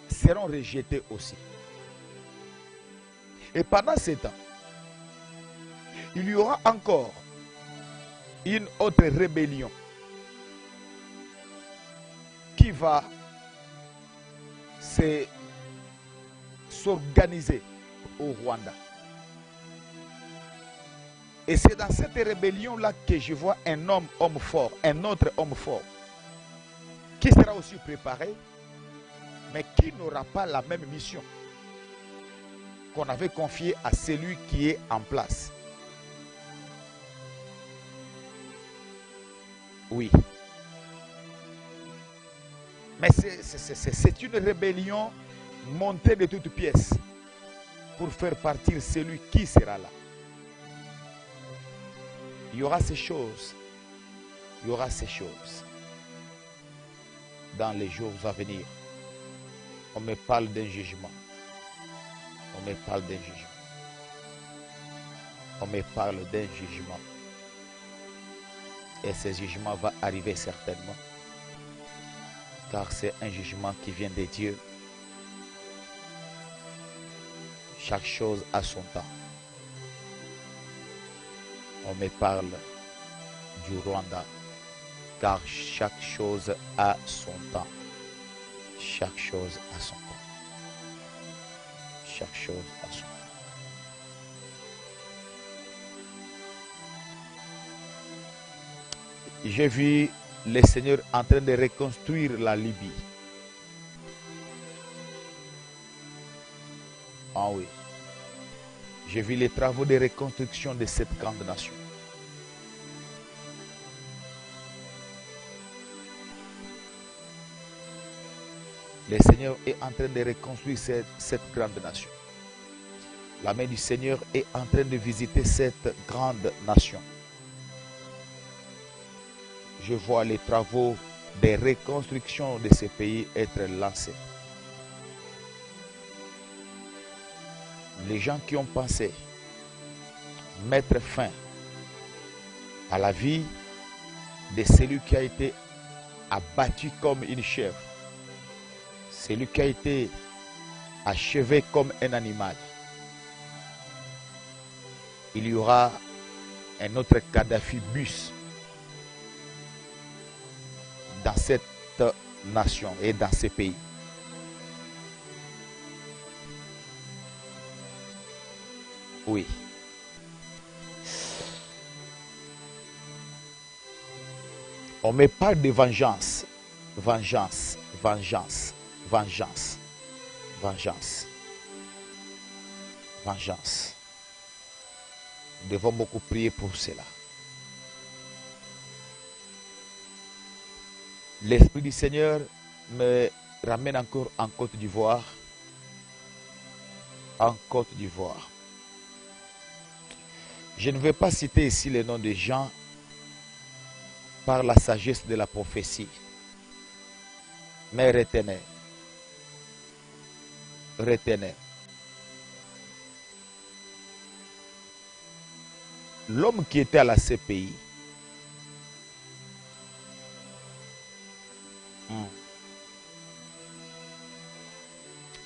seront rejetés aussi. Et pendant ce temps, il y aura encore une autre rébellion qui va s'organiser au Rwanda. Et c'est dans cette rébellion-là que je vois un homme fort, un autre homme fort, qui sera aussi préparé, mais qui n'aura pas la même mission qu'on avait confiée à celui qui est en place. Oui. Mais c'est une rébellion montée de toutes pièces pour faire partir celui qui sera là. Il y aura ces choses. Il y aura ces choses dans les jours à venir. On me parle d'un jugement. On me parle d'un jugement. On me parle d'un jugement. Et ce jugement va arriver certainement. Car c'est un jugement qui vient de Dieu. Chaque chose a son temps. On me parle du Rwanda. Car chaque chose a son temps. Chaque chose a son temps. Chaque chose a son temps. J'ai vu le Seigneur en train de reconstruire la Libye. Ah oui. J'ai vu les travaux de reconstruction de cette grande nation. Le Seigneur est en train de reconstruire cette grande nation. La main du Seigneur est en train de visiter cette grande nation. Je vois les travaux de reconstruction de ce pays être lancés. Les gens qui ont pensé mettre fin à la vie de celui qui a été abattu comme une chèvre, celui qui a été achevé comme un animal, il y aura un autre Kadhafi bus dans cette nation et dans ce pays. Oui. On me parle de vengeance. Vengeance, vengeance, vengeance, vengeance, vengeance. Nous devons beaucoup prier pour cela. L'Esprit du Seigneur me ramène encore en Côte d'Ivoire. En Côte d'Ivoire. Je ne vais pas citer ici les noms des gens par la sagesse de la prophétie. Mais retenez. Retenez. L'homme qui était à la CPI,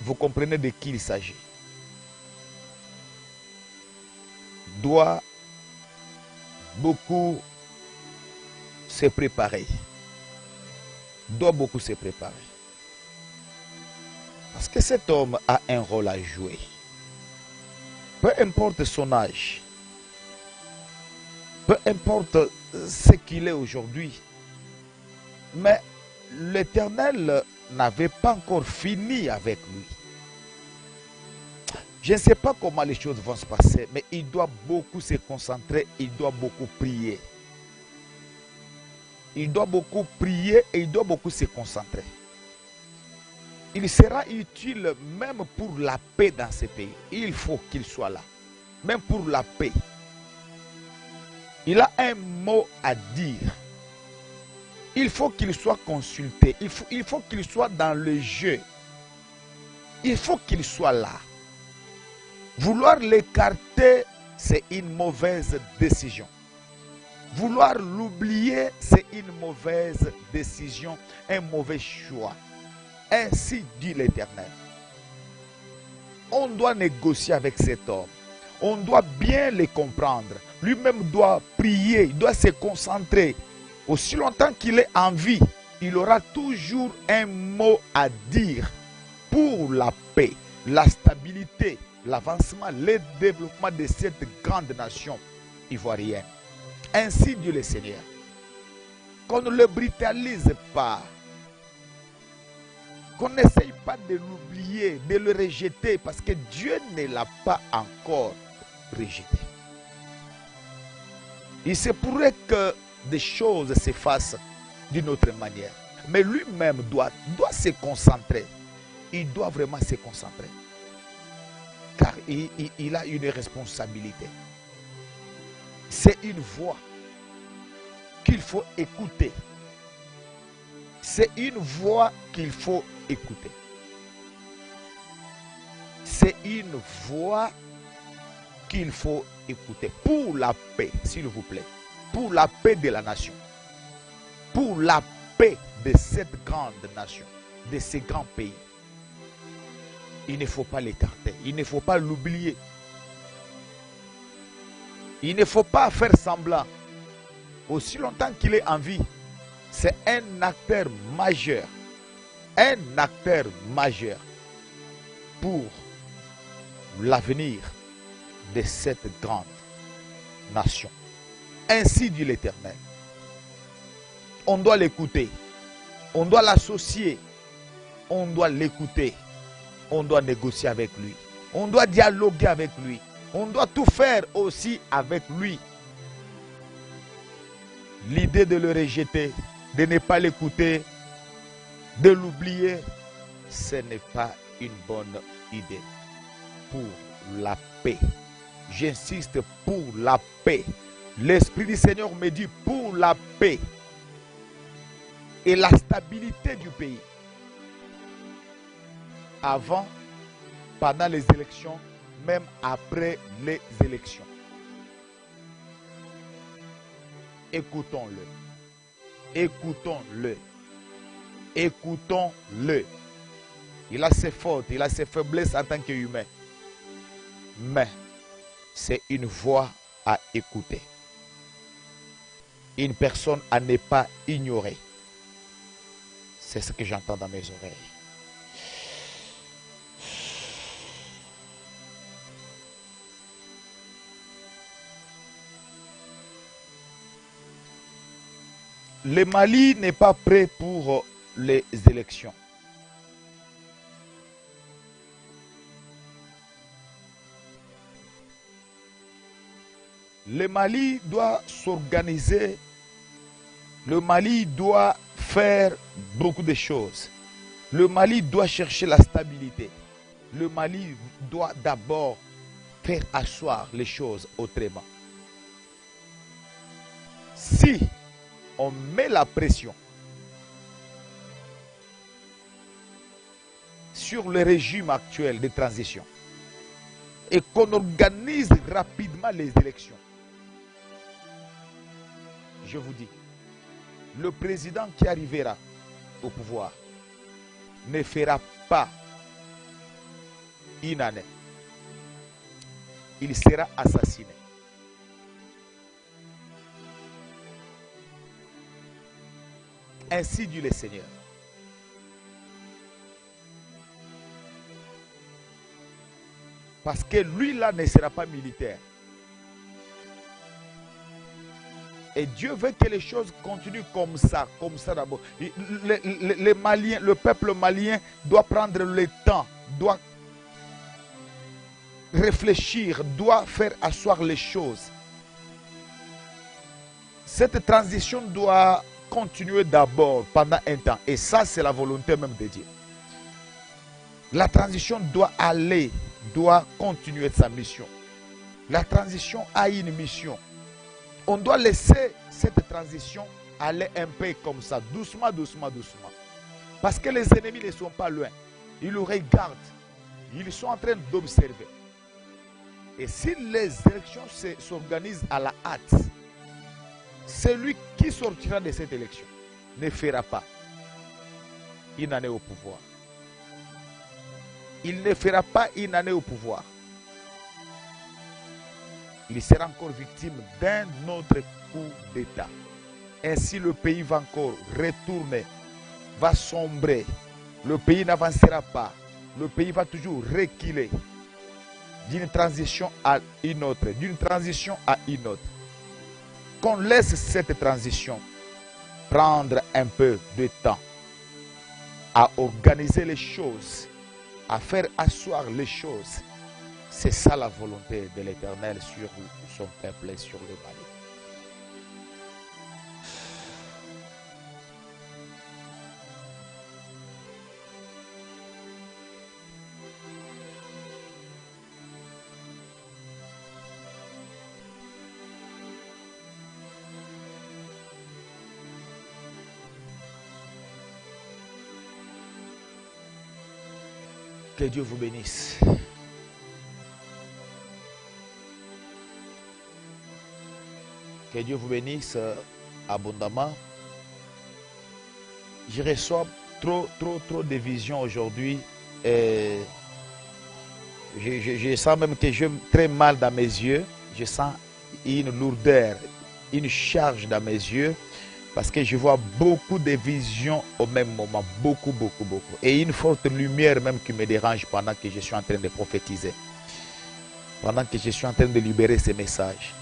vous comprenez de qui il s'agit, doit beaucoup se préparer. Doit beaucoup se préparer. Parce que cet homme a un rôle à jouer. Peu importe son âge, peu importe ce qu'il est aujourd'hui, mais l'Éternel n'avait pas encore fini avec lui. Je ne sais pas comment les choses vont se passer, mais il doit beaucoup se concentrer, il doit beaucoup prier. Il doit beaucoup prier et il doit beaucoup se concentrer. Il sera utile même pour la paix dans ce pays. Il faut qu'il soit là, même pour la paix. Il a un mot à dire. Il faut qu'il soit consulté. Il faut qu'il soit dans le jeu. Il faut qu'il soit là. Vouloir l'écarter, c'est une mauvaise décision. Vouloir l'oublier, c'est une mauvaise décision, un mauvais choix. Ainsi dit l'Éternel. On doit négocier avec cet homme. On doit bien les comprendre. Lui-même doit prier, il doit se concentrer. Aussi longtemps qu'il est en vie, il aura toujours un mot à dire pour la paix, la stabilité, l'avancement, le développement de cette grande nation ivoirienne. Ainsi dit le Seigneur. Qu'on ne le brutalise pas. Qu'on n'essaye pas de l'oublier, de le rejeter, parce que Dieu ne l'a pas encore rejeté. Il se pourrait que des choses s'effacent d'une autre manière. Mais lui-même doit se concentrer. Il doit vraiment se concentrer. Car il a une responsabilité. C'est une voix qu'il faut écouter. C'est une voix qu'il faut écouter. C'est une voix qu'il faut écouter pour la paix, s'il vous plaît. Pour la paix de la nation. Pour la paix de cette grande nation, de ces grands pays. Il ne faut pas l'écarter. Il ne faut pas l'oublier. Il ne faut pas faire semblant. Aussi longtemps qu'il est en vie, c'est un acteur majeur. Un acteur majeur pour l'avenir de cette grande nation. Ainsi dit l'Éternel. On doit l'écouter. On doit l'associer. On doit l'écouter. On doit négocier avec lui. On doit dialoguer avec lui. On doit tout faire aussi avec lui. L'idée de le rejeter, de ne pas l'écouter, de l'oublier, ce n'est pas une bonne idée. Pour la paix. J'insiste pour la paix. L'Esprit du Seigneur me dit pour la paix et la stabilité du pays. Avant, pendant les élections, même après les élections. Écoutons-le. Écoutons-le. Écoutons-le. Il a ses fautes, il a ses faiblesses en tant qu'humain. Mais c'est une voix à écouter. Une personne à ne pas ignorer. C'est ce que j'entends dans mes oreilles. Le Mali n'est pas prêt pour les élections. Le Mali doit s'organiser. Le Mali doit faire beaucoup de choses. Le Mali doit chercher la stabilité. Le Mali doit d'abord faire asseoir les choses autrement. Si on met la pression sur le régime actuel de transition et qu'on organise rapidement les élections, je vous dis, le président qui arrivera au pouvoir ne fera pas une année. Il sera assassiné. Ainsi dit le Seigneur. Parce que lui là ne sera pas militaire. Et Dieu veut que les choses continuent comme ça d'abord. Les Maliens, le peuple malien doit prendre le temps, doit réfléchir, doit faire asseoir les choses. Cette transition doit continuer d'abord pendant un temps. Et ça, c'est la volonté même de Dieu. La transition doit aller, doit continuer sa mission. La transition a une mission. On doit laisser cette transition aller un peu comme ça, doucement, doucement, doucement. Parce que les ennemis ne sont pas loin. Ils le regardent. Ils sont en train d'observer. Et si les élections s'organisent à la hâte, celui qui sortira de cette élection ne fera pas une année au pouvoir. Il ne fera pas une année au pouvoir. il sera encore victime d'un autre coup d'État. Ainsi, le pays va encore retourner, va sombrer. Le pays n'avancera pas. Le pays va toujours reculer d'une transition à une autre, d'une transition à une autre. Qu'on laisse cette transition prendre un peu de temps à organiser les choses, à faire asseoir les choses. C'est ça la volonté de l'Éternel sur son peuple et sur le Mali. Que Dieu vous bénisse. Que Dieu vous bénisse abondamment. Je reçois trop de visions aujourd'hui. Et je sens même que j'ai très mal dans mes yeux. Je sens une lourdeur, une charge dans mes yeux. Parce que je vois beaucoup de visions au même moment. Beaucoup. Et une forte lumière même qui me dérange pendant que je suis en train de prophétiser. Pendant que je suis en train de libérer ces messages.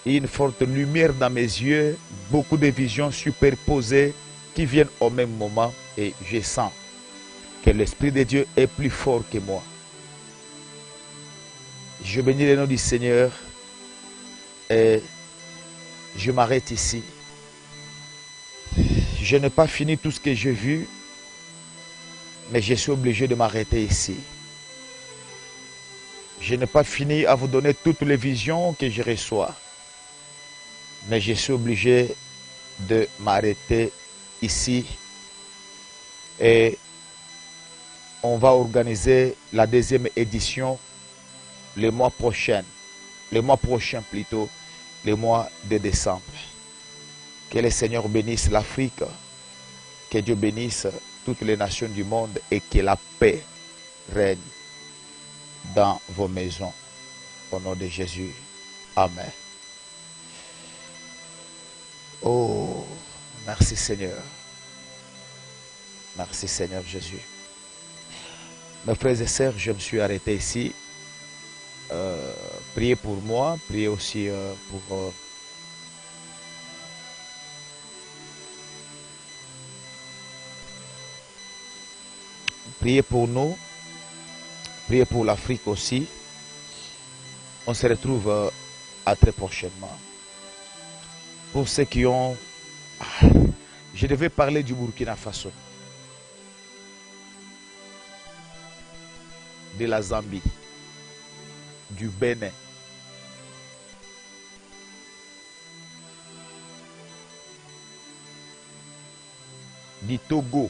Une forte lumière dans mes yeux. Beaucoup de visions superposées qui viennent au même moment. Et je sens que l'Esprit de Dieu est plus fort que moi. Je bénis le nom du Seigneur. Et je m'arrête ici. Je n'ai pas fini tout ce que j'ai vu, mais je suis obligé de m'arrêter ici. Je n'ai pas fini à vous donner toutes les visions que je reçois, mais je suis obligé de m'arrêter ici. Et on va organiser la deuxième édition le mois prochain plutôt, le mois de décembre. Que le Seigneur bénisse l'Afrique, que Dieu bénisse toutes les nations du monde et que la paix règne dans vos maisons. Au nom de Jésus. Amen. Oh, merci Seigneur. Merci Seigneur Jésus. Mes frères et sœurs, je me suis arrêté ici. Priez pour moi, priez aussi pour... Priez pour nous, priez pour l'Afrique aussi. On se retrouve à très prochainement. Pour ceux qui ont... Je devais parler du Burkina Faso, de la Zambie, du Bénin, du Togo,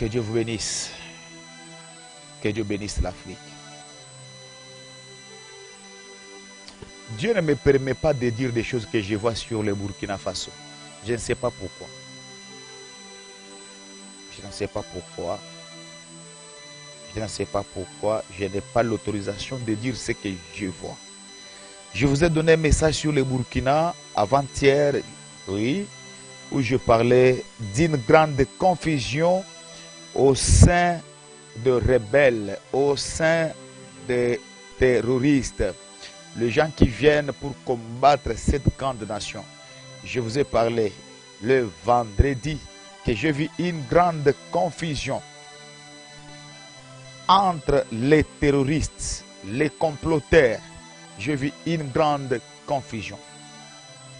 que Dieu vous bénisse. Que Dieu bénisse l'Afrique. Dieu ne me permet pas de dire des choses que je vois sur le Burkina Faso. Je ne sais pas pourquoi. Je ne sais pas pourquoi. Je ne sais pas pourquoi. Je n'ai pas l'autorisation de dire ce que je vois. Je vous ai donné un message sur le Burkina avant-hier, oui, où je parlais d'une grande confusion au sein de rebelles, au sein des terroristes, les gens qui viennent pour combattre cette grande nation. Je vous ai parlé le vendredi que j'ai vu une grande confusion entre les terroristes, les comploteurs. J'ai vu une grande confusion.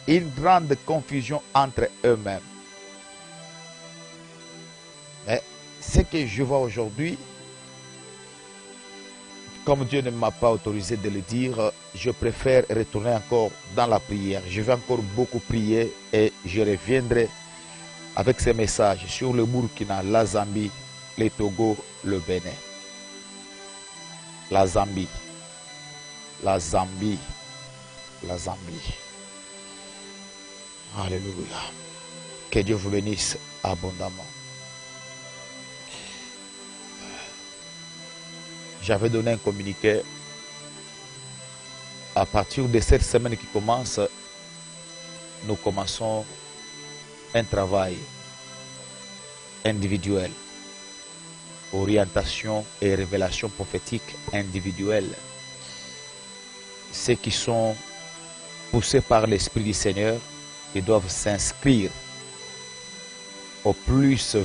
Une grande confusion entre eux-mêmes. Mais ce que je vois aujourd'hui, comme Dieu ne m'a pas autorisé de le dire, je préfère retourner encore dans la prière. Je vais encore beaucoup prier et je reviendrai avec ces messages sur le Burkina, la Zambie, le Togo, le Bénin. La Zambie, la Zambie, la Zambie. Alléluia. Que Dieu vous bénisse abondamment. J'avais donné un communiqué. À partir de cette semaine qui commence, nous commençons un travail individuel, orientation et révélation prophétique individuelle. Ceux qui sont poussés par l'Esprit du Seigneur, ils doivent s'inscrire au plus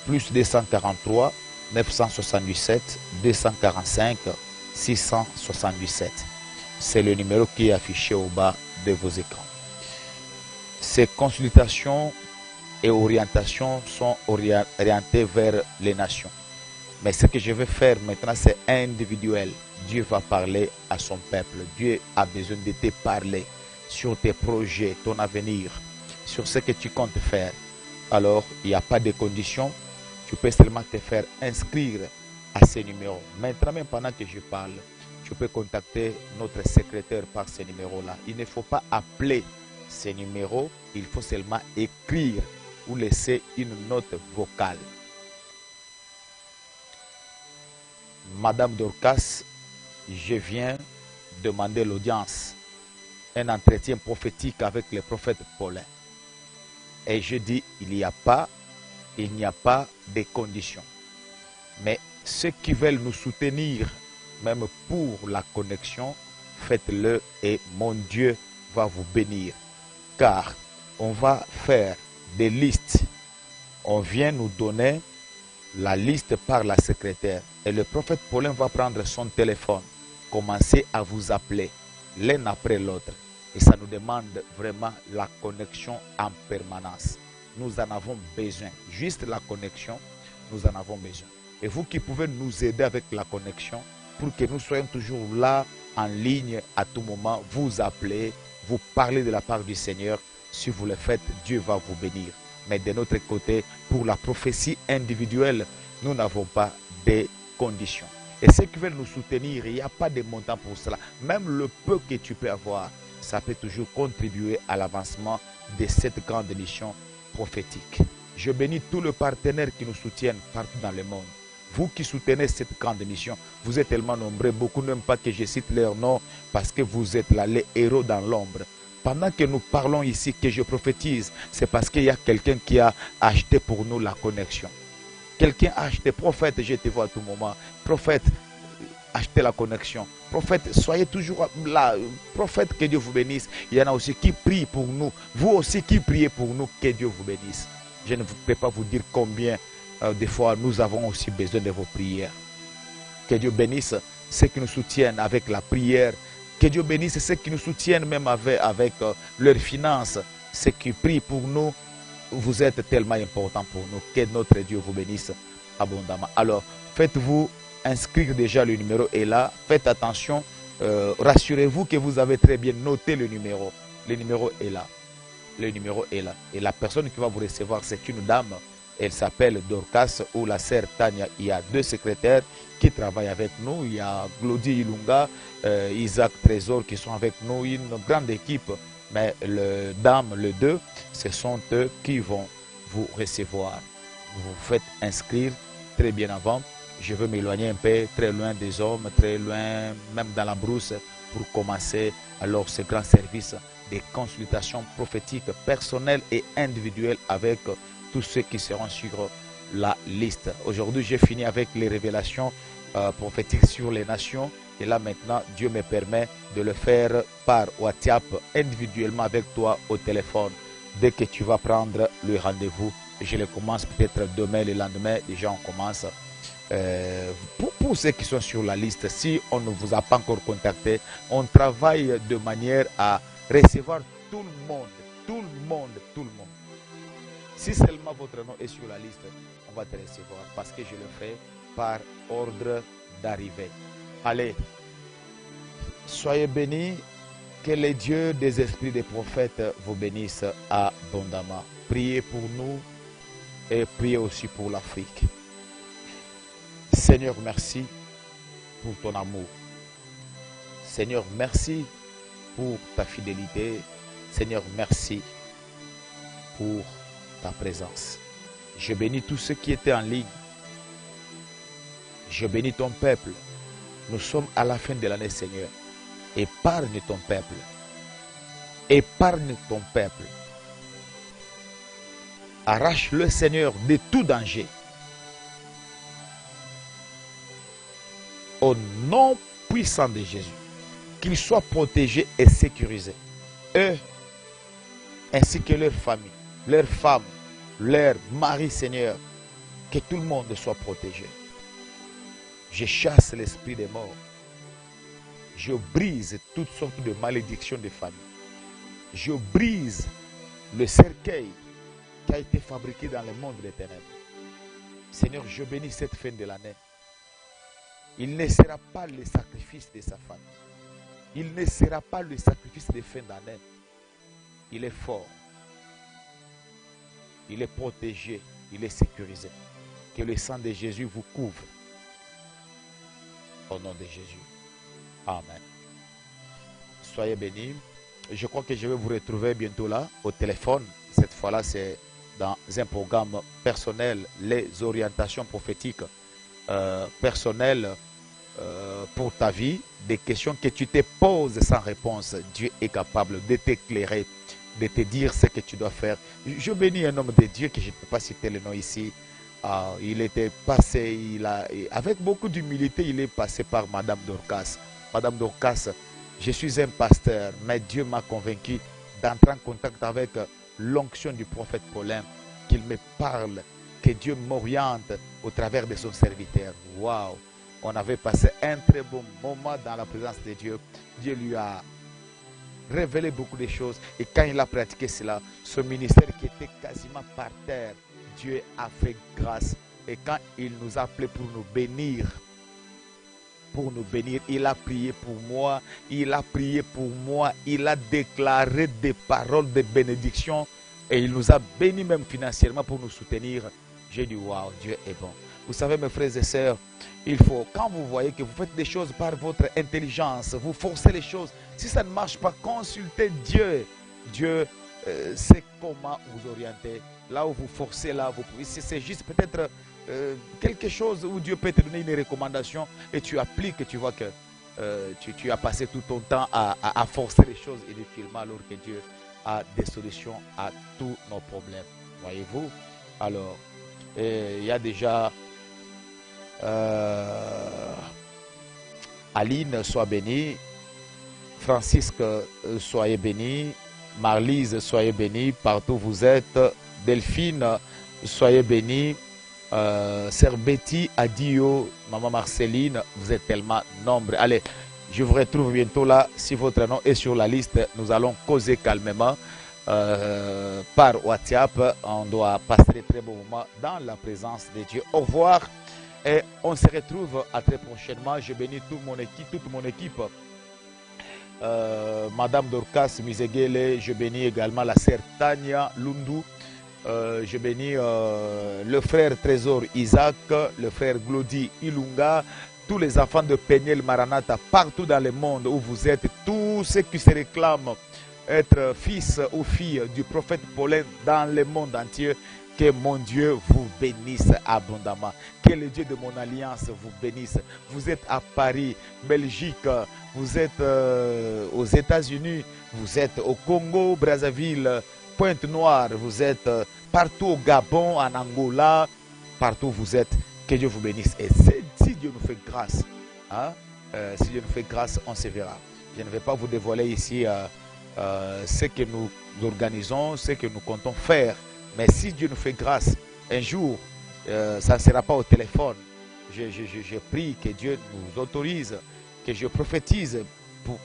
243 977 245 677. C'est le numéro qui est affiché au bas de vos écrans. Ces consultations et orientations sont orientées vers les nations. Mais ce que je vais faire maintenant, c'est individuel. Dieu va parler à son peuple. Dieu a besoin de te parler sur tes projets, ton avenir, sur ce que tu comptes faire. Alors, il n'y a pas de conditions. Tu peux seulement te faire inscrire à ces numéros. Maintenant, même pendant que je parle, tu peux contacter notre secrétaire par ces numéros-là. Il ne faut pas appeler ces numéros, il faut seulement écrire ou laisser une note vocale. Madame Dorcas, je viens demander l'audience, un entretien prophétique avec le prophète Paulin. Et je dis, il n'y a pas de conditions. Mais ceux qui veulent nous soutenir, même pour la connexion, faites-le et mon Dieu va vous bénir. Car on va faire des listes. On vient nous donner la liste par la secrétaire. Et le prophète Paulin va prendre son téléphone, commencer à vous appeler l'un après l'autre. Et ça nous demande vraiment la connexion en permanence. Nous en avons besoin. Juste la connexion, nous en avons besoin. Et vous qui pouvez nous aider avec la connexion, pour que nous soyons toujours là, en ligne, à tout moment, vous appelez, vous parlez de la part du Seigneur. Si vous le faites, Dieu va vous bénir. Mais de notre côté, pour la prophétie individuelle, nous n'avons pas de conditions. Et ceux qui veulent nous soutenir, il n'y a pas de montant pour cela. Même le peu que tu peux avoir, ça peut toujours contribuer à l'avancement de cette grande mission prophétique. Je bénis tous les partenaires qui nous soutiennent partout dans le monde. Vous qui soutenez cette grande mission, vous êtes tellement nombreux, beaucoup n'aiment pas que je cite leur nom parce que vous êtes là, les héros dans l'ombre. Pendant que nous parlons ici, que je prophétise, c'est parce qu'il y a quelqu'un qui a acheté pour nous la connexion. Quelqu'un a acheté, prophète, je te vois à tout moment. Prophète, achetez la connexion. Prophète, soyez toujours là. Prophète, que Dieu vous bénisse. Il y en a aussi qui prient pour nous. Vous aussi qui priez pour nous, que Dieu vous bénisse. Je ne peux pas vous dire combien des fois nous avons aussi besoin de vos prières. Que Dieu bénisse ceux qui nous soutiennent avec la prière. Que Dieu bénisse ceux qui nous soutiennent même avec leurs finances. Ceux qui prient pour nous. Vous êtes tellement important pour nous. Que notre Dieu vous bénisse abondamment. Alors, faites-vous inscrire déjà, le numéro est là. Faites attention. Rassurez-vous que vous avez très bien noté le numéro. Le numéro est là. Le numéro est là. Et la personne qui va vous recevoir, c'est une dame. Elle s'appelle Dorcas ou la sœur Tania. Il y a deux secrétaires qui travaillent avec nous. Il y a Glody Ilunga, Isaac Trésor qui sont avec nous. Une grande équipe. Mais les dames, les deux, ce sont eux qui vont vous recevoir. Vous faites inscrire très bien avant. Je veux m'éloigner un peu, très loin des hommes, très loin, même dans la brousse, pour commencer alors ce grand service de consultations prophétiques personnelles et individuelles avec tous ceux qui seront sur la liste. Aujourd'hui, j'ai fini avec les révélations prophétiques sur les nations. Et là maintenant, Dieu me permet de le faire par WhatsApp individuellement avec toi au téléphone. Dès que tu vas prendre le rendez-vous, je le commence peut-être demain, le lendemain, déjà on commence. Pour ceux qui sont sur la liste, si on ne vous a pas encore contacté, on travaille de manière à recevoir tout le monde, tout le monde, tout le monde. Si seulement votre nom est sur la liste, on va te recevoir parce que je le fais par ordre d'arrivée. Allez, soyez bénis, que les dieux des esprits des prophètes vous bénissent abondamment. Priez pour nous, et prier aussi pour l'Afrique. Seigneur, merci pour ton amour. Seigneur, merci pour ta fidélité. Seigneur, merci pour ta présence. Je bénis tous ceux qui étaient en ligne. Je bénis ton peuple. Nous sommes à la fin de l'année, Seigneur. Épargne ton peuple. Épargne ton peuple. Arrache-le, Seigneur, de tout danger. Au nom puissant de Jésus, qu'ils soient protégés et sécurisés. Eux, ainsi que leurs familles, leurs femmes, leurs maris, Seigneur. Que tout le monde soit protégé. Je chasse l'esprit des morts. Je brise toutes sortes de malédictions de famille. Je brise le cercueil qui a été fabriqué dans le monde des ténèbres. Seigneur, je bénis cette fin de l'année. Il ne sera pas le sacrifice de sa famille. Il ne sera pas le sacrifice de fin d'année. Il est fort. Il est protégé. Il est sécurisé. Que le sang de Jésus vous couvre. Au nom de Jésus. Amen. Soyez bénis. Je crois que je vais vous retrouver bientôt là, au téléphone. Cette fois-là, c'est dans un programme personnel, les orientations prophétiques personnelles pour ta vie, des questions que tu te poses sans réponse. Dieu est capable de t'éclairer, de te dire ce que tu dois faire. Je bénis un homme de Dieu que je ne peux pas citer le nom ici. Il était passé, avec beaucoup d'humilité, il est passé par Madame Dorcas. Madame Dorcas, je suis un pasteur, mais Dieu m'a convaincu d'entrer en contact avec l'onction du prophète Paulin, qu'il me parle, que Dieu m'oriente au travers de son serviteur. Waouh! On avait passé un très bon moment dans la présence de Dieu. Dieu lui a révélé beaucoup de choses. Et quand il a pratiqué cela, ce ministère qui était quasiment par terre, Dieu a fait grâce. Et quand il nous a appelés pour nous bénir, il a prié pour moi, il a prié pour moi, il a déclaré des paroles de bénédiction et il nous a bénis même financièrement pour nous soutenir. J'ai dit, waouh, Dieu est bon. Vous savez, mes frères et sœurs, il faut, quand vous voyez que vous faites des choses par votre intelligence, vous forcez les choses, si ça ne marche pas, consultez Dieu. Dieu sait comment vous orienter. Là où vous forcez, là, vous pouvez. Si c'est juste peut-être quelque chose où Dieu peut te donner une recommandation et tu appliques et tu vois que tu as passé tout ton temps à forcer les choses inutilement alors que Dieu a des solutions à tous nos problèmes. Voyez-vous? Alors, il y a déjà Aline, sois bénie. Francisque, soyez bénie. Marlise, soyez bénie. Partout où vous êtes. Delphine, soyez bénie. Sœur Betty, Adio, Maman Marceline, vous êtes tellement nombreux. Allez, je vous retrouve bientôt là. Si votre nom est sur la liste, nous allons causer calmement par WhatsApp. On doit passer de très bons moments dans la présence de Dieu. Au revoir et on se retrouve à très prochainement. Je bénis toute mon équipe. Madame Dorcas Mizegele, je bénis également la sœur Tania Lundu. Je bénis le frère Trésor Isaac, le frère Glody Ilunga, tous les enfants de Peniel Maranatha, partout dans le monde où vous êtes, tous ceux qui se réclament être fils ou fille du prophète Paulin dans le monde entier. Que mon Dieu vous bénisse abondamment. Que le Dieu de mon alliance vous bénisse. Vous êtes à Paris, Belgique, vous êtes aux États-Unis, vous êtes au Congo, Brazzaville, Pointe-Noire, vous êtes partout au Gabon, en Angola, partout où vous êtes. Que Dieu vous bénisse. Et si Dieu nous fait grâce, hein, si Dieu nous fait grâce, on se verra. Je ne vais pas vous dévoiler ici ce que nous organisons, ce que nous comptons faire. Mais si Dieu nous fait grâce, un jour, ça ne sera pas au téléphone. Je prie que Dieu nous autorise, que je prophétise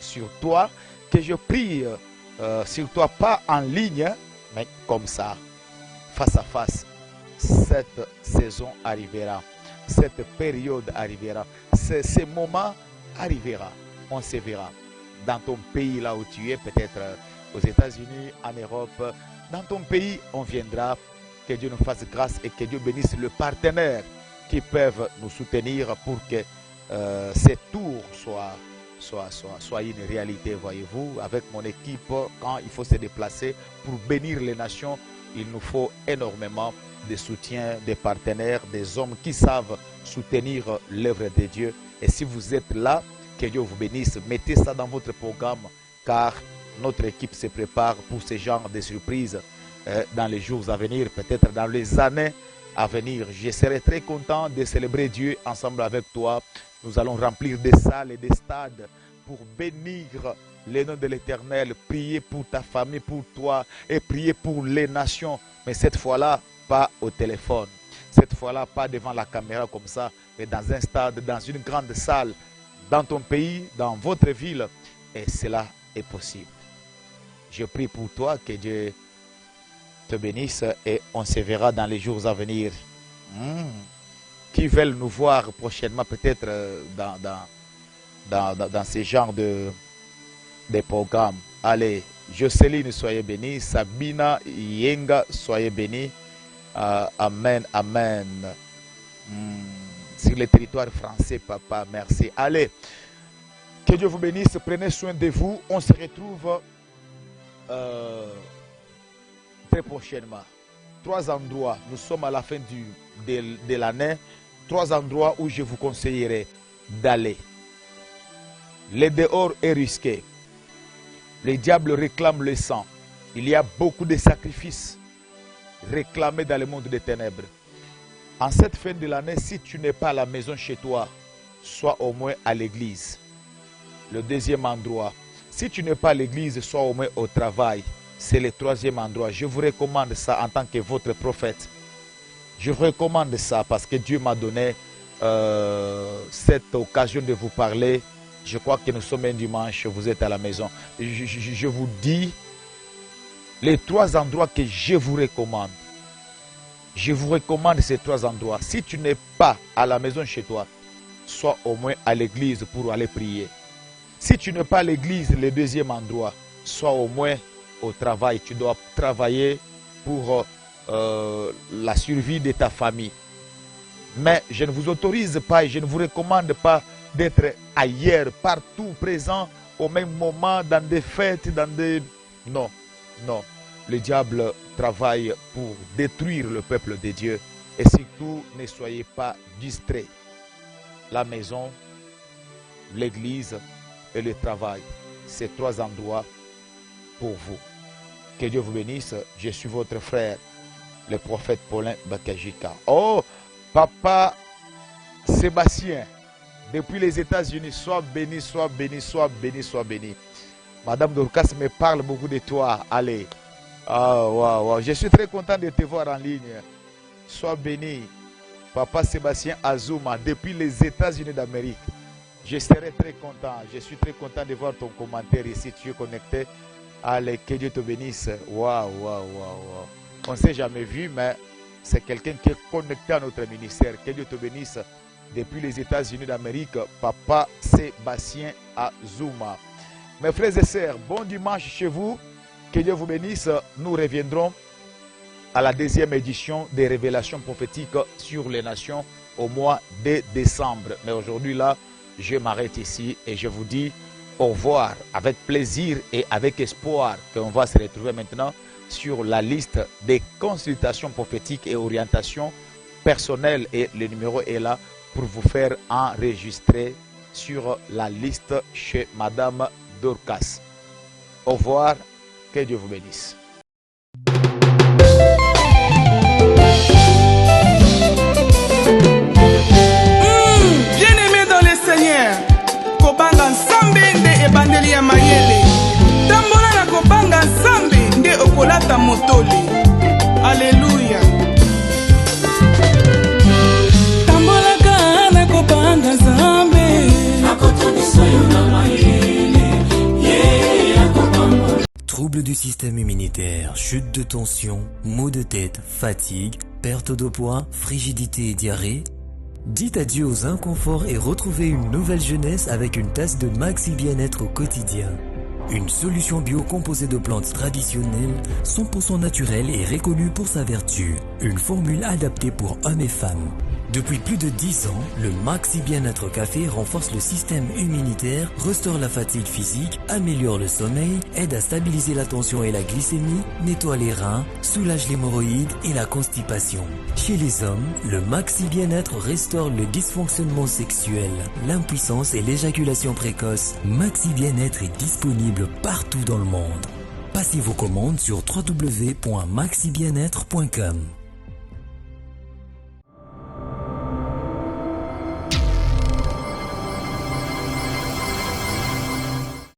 sur toi, que je prie sur toi, pas en ligne, mais comme ça, face à face. Cette saison arrivera, cette période arrivera, ce moment arrivera. On se verra dans ton pays là où tu es, peut-être aux États-Unis, en Europe. Dans ton pays, on viendra Que Dieu nous fasse grâce et que Dieu bénisse le partenaire qui peuvent nous soutenir pour que ces tours soient une réalité, voyez-vous. Avec mon équipe, quand il faut se déplacer pour bénir les nations, il nous faut énormément de soutien, des partenaires, des hommes qui savent soutenir l'œuvre de Dieu. Et si vous êtes là, que Dieu vous bénisse. Mettez ça dans votre programme, car notre équipe se prépare pour ce genre de surprises dans les jours à venir, peut-être dans les années à venir. Je serai très content de célébrer Dieu ensemble avec toi. Nous allons remplir des salles et des stades pour bénir le nom de l'Éternel, prier pour ta famille, pour toi et prier pour les nations. Mais cette fois-là, pas au téléphone. Cette fois-là, pas devant la caméra comme ça, mais dans un stade, dans une grande salle, dans ton pays, dans votre ville. Et cela est possible. Je prie pour toi, que Dieu te bénisse et on se verra dans les jours à venir. Qui veulent nous voir prochainement, peut-être dans ce genre de programmes. Allez, Jocelyne, soyez bénie. Sabina Yenga, soyez bénie. Amen, amen. Sur le territoire français, papa, merci. Allez, que Dieu vous bénisse. Prenez soin de vous. On se retrouve très prochainement. 3 endroits. Nous sommes à la fin de l'année. 3 endroits où je vous conseillerais d'aller. Le dehors est risqué. Le diable réclame le sang. Il y a beaucoup de sacrifices réclamés dans le monde des ténèbres. En cette fin de l'année, si tu n'es pas à la maison chez toi, sois au moins à l'église. Le 2e endroit. Si tu n'es pas à l'église, sois au moins au travail. C'est le 3e endroit. Je vous recommande ça en tant que votre prophète. Je recommande ça parce que Dieu m'a donné cette occasion de vous parler. Je crois que nous sommes un dimanche, vous êtes à la maison. Je vous dis les 3 endroits que je vous recommande. Je vous recommande ces 3 endroits. Si tu n'es pas à la maison chez toi, sois au moins à l'église pour aller prier. Si tu n'es pas à l'église, le 2e endroit, sois au moins au travail. Tu dois travailler pour la survie de ta famille. Mais je ne vous autorise pas et je ne vous recommande pas d'être ailleurs, partout, présent, au même moment, dans des fêtes, dans des... Non, non. Le diable travaille pour détruire le peuple de Dieu. Et surtout, ne soyez pas distraits. La maison, l'église et le travail, c'est 3 endroits pour vous. Que Dieu vous bénisse. Je suis votre frère, le prophète Paulin Bakajika. Oh, papa Sébastien, depuis les États-Unis, sois béni, sois béni, sois béni, sois béni. Madame Dorcas me parle beaucoup de toi. Allez. Wow. Je suis très content de te voir en ligne. Sois béni. Papa Sébastien Azuma, depuis les États-Unis d'Amérique. Je serai très content. Je suis très content de voir ton commentaire ici. Tu es connecté. Allez, que Dieu te bénisse. Wow. On ne s'est jamais vu, mais c'est quelqu'un qui est connecté à notre ministère. Que Dieu te bénisse. Depuis les États-Unis d'Amérique, Papa Sébastien Azuma. Mes frères et sœurs, bon dimanche chez vous. Que Dieu vous bénisse. Nous reviendrons à la 2e édition des révélations prophétiques sur les nations au mois de décembre. Mais aujourd'hui, là, je m'arrête ici et je vous dis au revoir avec plaisir et avec espoir qu'on va se retrouver maintenant sur la liste des consultations prophétiques et orientations personnelles. Et le numéro est là pour vous faire enregistrer sur la liste chez Madame Dorcas. Au revoir. Que Dieu vous bénisse. Bien-aimé dans le Seigneur, Kobanga Nsambe nde ebandeli ya mayele. Tambola na Kobanga Nsambe nde okolata motoli. Alléluia. Tambola kana Kobanga Nsambe. Akotoni soyo na mayele. Troubles du système immunitaire, chute de tension, maux de tête, fatigue, perte de poids, frigidité et diarrhée. Dites adieu aux inconforts et retrouvez une nouvelle jeunesse avec une tasse de Maxi Bien-être au quotidien. Une solution bio composée de plantes traditionnelles, 100% naturelles et reconnue pour sa vertu. Une formule adaptée pour hommes et femmes. Depuis plus de 10 ans, le Maxi Bien-être Café renforce le système immunitaire, restaure la fatigue physique, améliore le sommeil, aide à stabiliser la tension et la glycémie, nettoie les reins, soulage l'hémorroïde et la constipation. Chez les hommes, le Maxi Bien-être restaure le dysfonctionnement sexuel, l'impuissance et l'éjaculation précoce. Maxi Bien-être est disponible partout dans le monde. Passez vos commandes sur www.maxibienêtre.com.